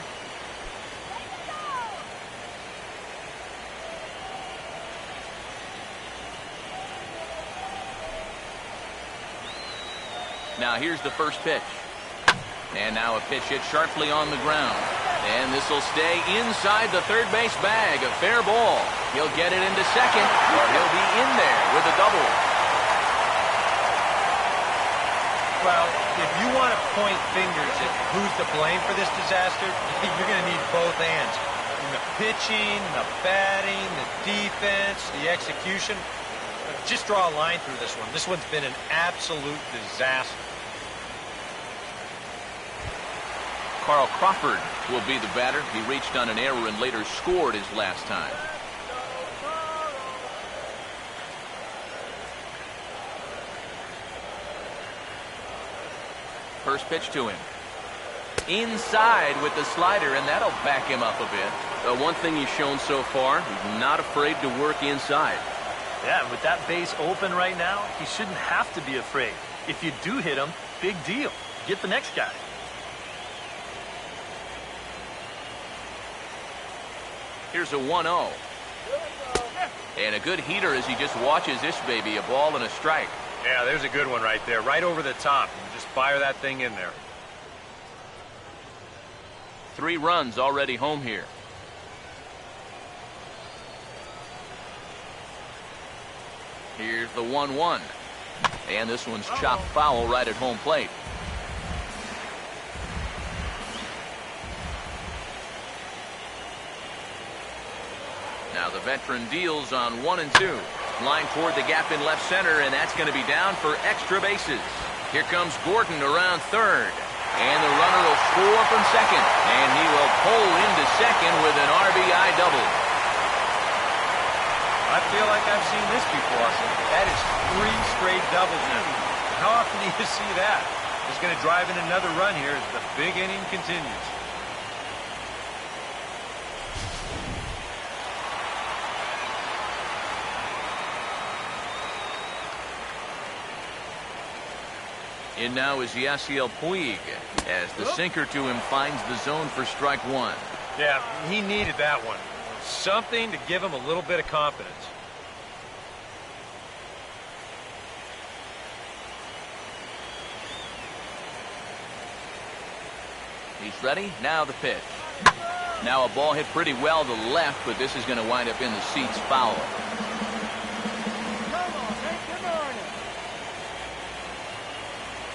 Now here's the first pitch. And now a pitch hit sharply on the ground. And this will stay inside the third base bag. A fair ball. He'll get it into second, or he'll be in there with a double. Well, if you want to point fingers at who's to blame for this disaster, you're going to need both hands. The pitching, the batting, the defense, the execution. Just draw a line through this one. This one's been an absolute disaster. Carl Crawford will be the batter. He reached on an error and later scored his last time. First pitch to him. Inside with the slider, and that'll back him up a bit. The one thing he's shown so far, he's not afraid to work inside. Yeah, with that base open right now, he shouldn't have to be afraid. If you do hit him, big deal. Get the next guy. Here's a 1-0. And a good heater as he just watches this baby, a ball and a strike. Yeah, there's a good one right there, right over the top. Just fire that thing in there. 3 runs already home here. Here's the 1-1. And this one's chopped foul right at home plate. Now the veteran deals on 1 and 2. Line toward the gap in left center, and that's going to be down for extra bases. Here comes Gordon around third. And the runner will score from second. And he will pull into second with an RBI double. I feel like I've seen this before. That is 3 straight doubles now. How often do you see that? He's going to drive in another run here as the big inning continues. In now is Yasiel Puig as the sinker to him finds the zone for strike one. Yeah, he needed that one. Something to give him a little bit of confidence. He's ready. Now the pitch. Now a ball hit pretty well to the left, but this is going to wind up in the seats foul.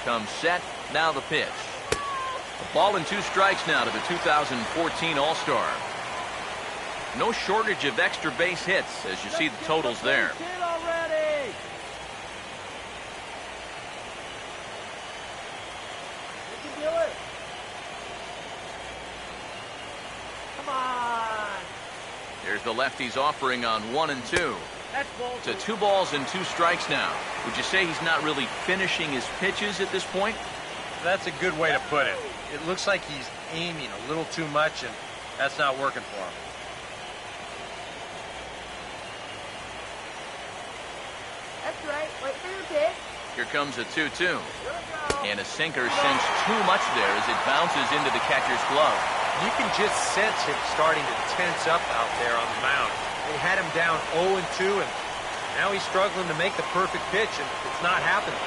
Comes set. Now the pitch. A ball and 2 strikes now to the 2014 All-Star. No shortage of extra base hits as you see the totals there. There's the lefty's offering on 1 and 2. To 2 balls and 2 strikes now. Would you say he's not really finishing his pitches at this point? That's a good way to put it. It looks like he's aiming a little too much, and that's not working for him. That's right. Wait for your pitch. Here comes a 2-2. And a sinker sends too much there as it bounces into the catcher's glove. You can just sense him starting to tense up out there on the mound. They had him down 0-2, and now he's struggling to make the perfect pitch, and it's not happening.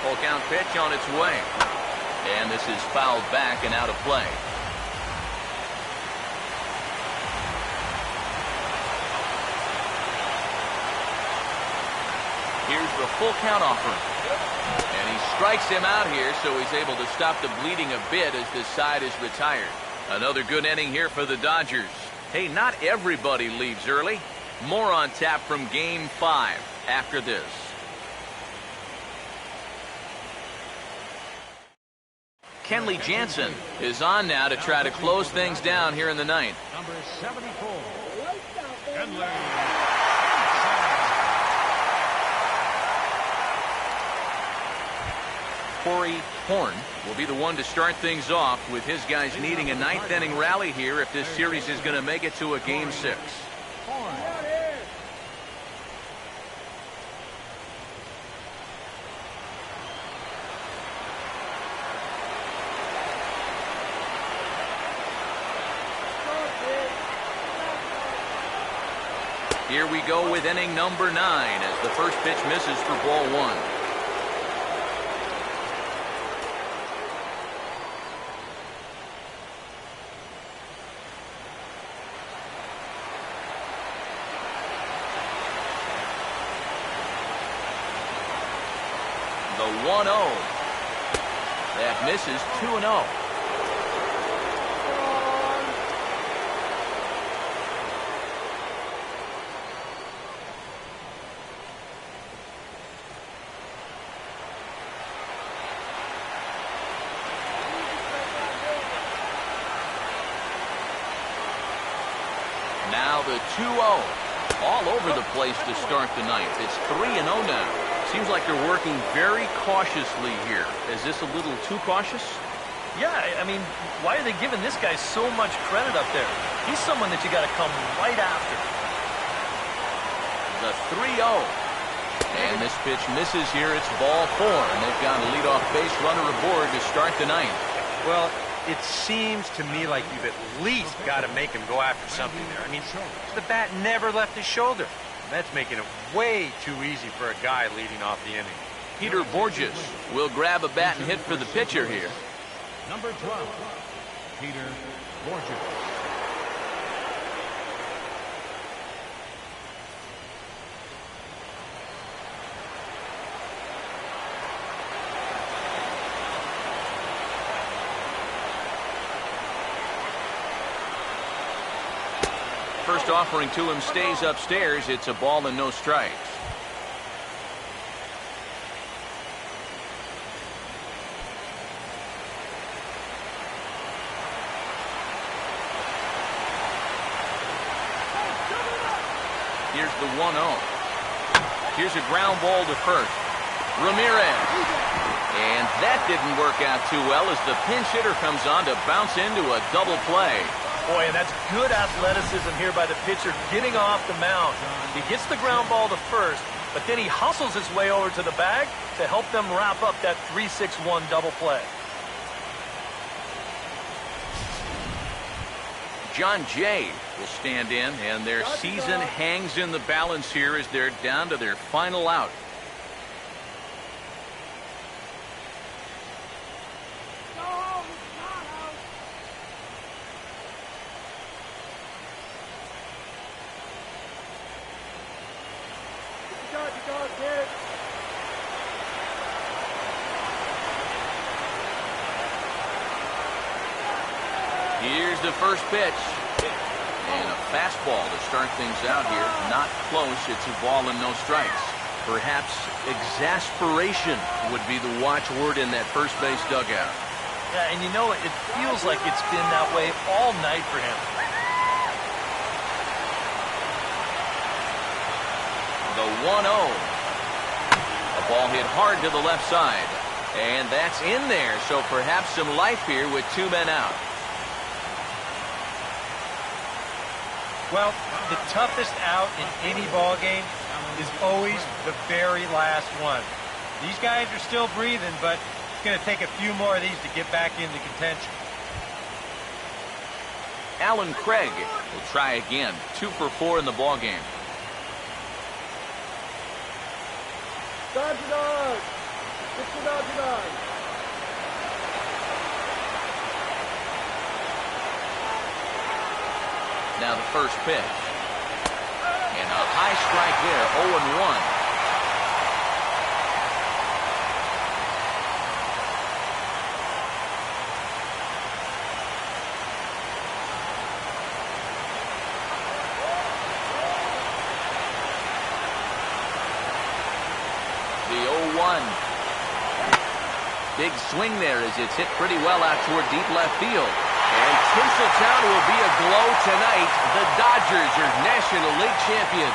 Full count pitch on its way. And this is fouled back and out of play. Here's the full count offer. And he strikes him out here, so he's able to stop the bleeding a bit as this side is retired. Another good inning here for the Dodgers. Hey, not everybody leaves early. More on tap from Game 5 after this. Kenley Jansen is on now to try to close things down here in the ninth. Number 74. Kenley. Corey Horn will be the one to start things off with his guys needing a 9th inning rally here if this series is going to make it to a Game 6. Here we go with inning number 9 as the first pitch misses for ball 1. The 1-0. That misses. 2-0. Now the 2-0. All over the place to start the ninth. It's 3-0 now. Seems like they're working very cautiously here. Is this a little too cautious? Yeah, I mean, why are they giving this guy so much credit up there? He's someone that you got to come right after. The 3-0. And this pitch misses here. It's ball 4. And they've got a leadoff base runner aboard to start the ninth. Well, it seems to me like you've at least got to make him go after something there. I mean, the bat never left his shoulder. That's making it way too easy for a guy leading off the inning. Peter Borges will grab a bat and hit for the pitcher here. Number 12, Peter Borges. First offering to him stays upstairs. It's a ball and no strikes. Here's the 1-0. Here's a ground ball to first. Ramirez. And that didn't work out too well as the pinch hitter comes on to bounce into a double play. Boy, and that's good athleticism here by the pitcher getting off the mound. He gets the ground ball to first, but then he hustles his way over to the bag to help them wrap up that 3-6-1 double play. John Jay will stand in, and their season hangs in the balance here as they're down to their final out. Here's the first pitch. And a fastball to start things out here. Not close. It's a ball and no strikes. Perhaps exasperation would be the watchword in that first base dugout. Yeah, and you know, it feels like it's been that way all night for him. The 1-0. A ball hit hard to the left side. And that's in there. So perhaps some life here with 2 men out. Well, the toughest out in any ball game is always the very last one. These guys are still breathing, but it's going to take a few more of these to get back into contention. Alan Craig will try again. 2 for 4 in the ball game. Dodge it on! Get the dodge it on! Now the first pitch. And a high strike there, 0-1. The 0-1. Big swing there as it's hit pretty well out toward deep left field. And Tinseltown will be aglow tonight. The Dodgers are National League champions.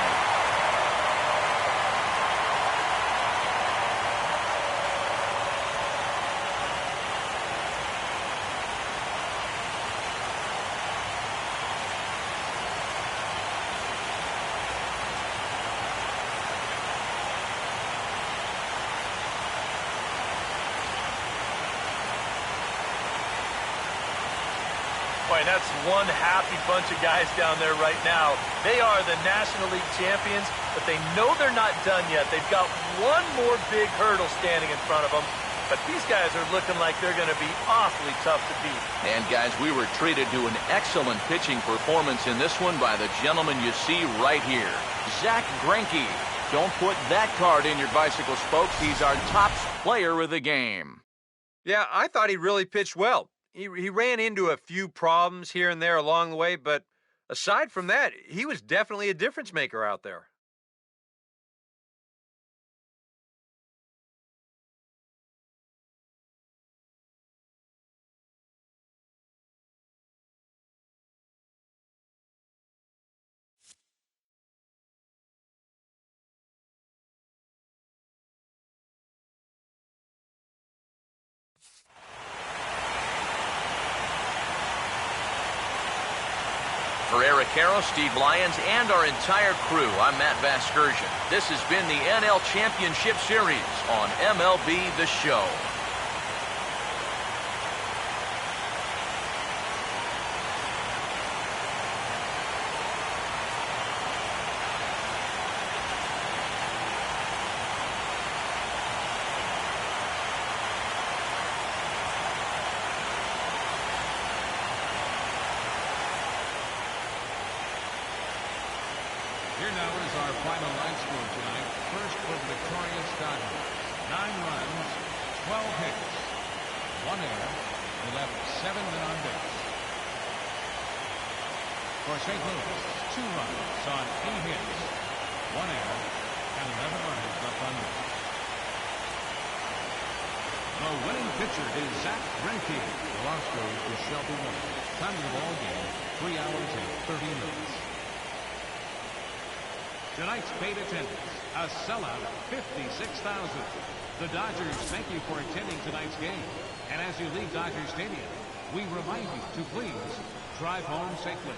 Boy, that's one happy bunch of guys down there right now. They are the National League champions, but they know they're not done yet. They've got one more big hurdle standing in front of them, but these guys are looking like they're going to be awfully tough to beat. And guys, we were treated to an excellent pitching performance in this one by the gentleman you see right here, Zach Greinke. Don't put that card in your bicycle spokes. He's our top player of the game. Yeah, I thought he really pitched well. He ran into a few problems here and there along the way, but aside from that, he was definitely a difference maker out there. For Eric Harrow, Steve Lyons, and our entire crew, I'm Matt Vasgersian. This has been the NL Championship Series on MLB The Show. Here now is our final line score tonight. First for the victorious Dodgers. 9 runs, 12 hits, 1 error. They left 7 men on base. For St. Louis, 2 runs on 8 hits, 1 error, and 11 runners left on base. The winning pitcher is Zach Greinke. The loss goes to Shelby Miller. Time of the ball game, 3 hours and 30 minutes. Tonight's paid attendance, a sellout of 56,000. The Dodgers thank you for attending tonight's game. And as you leave Dodger Stadium, we remind you to please drive home safely.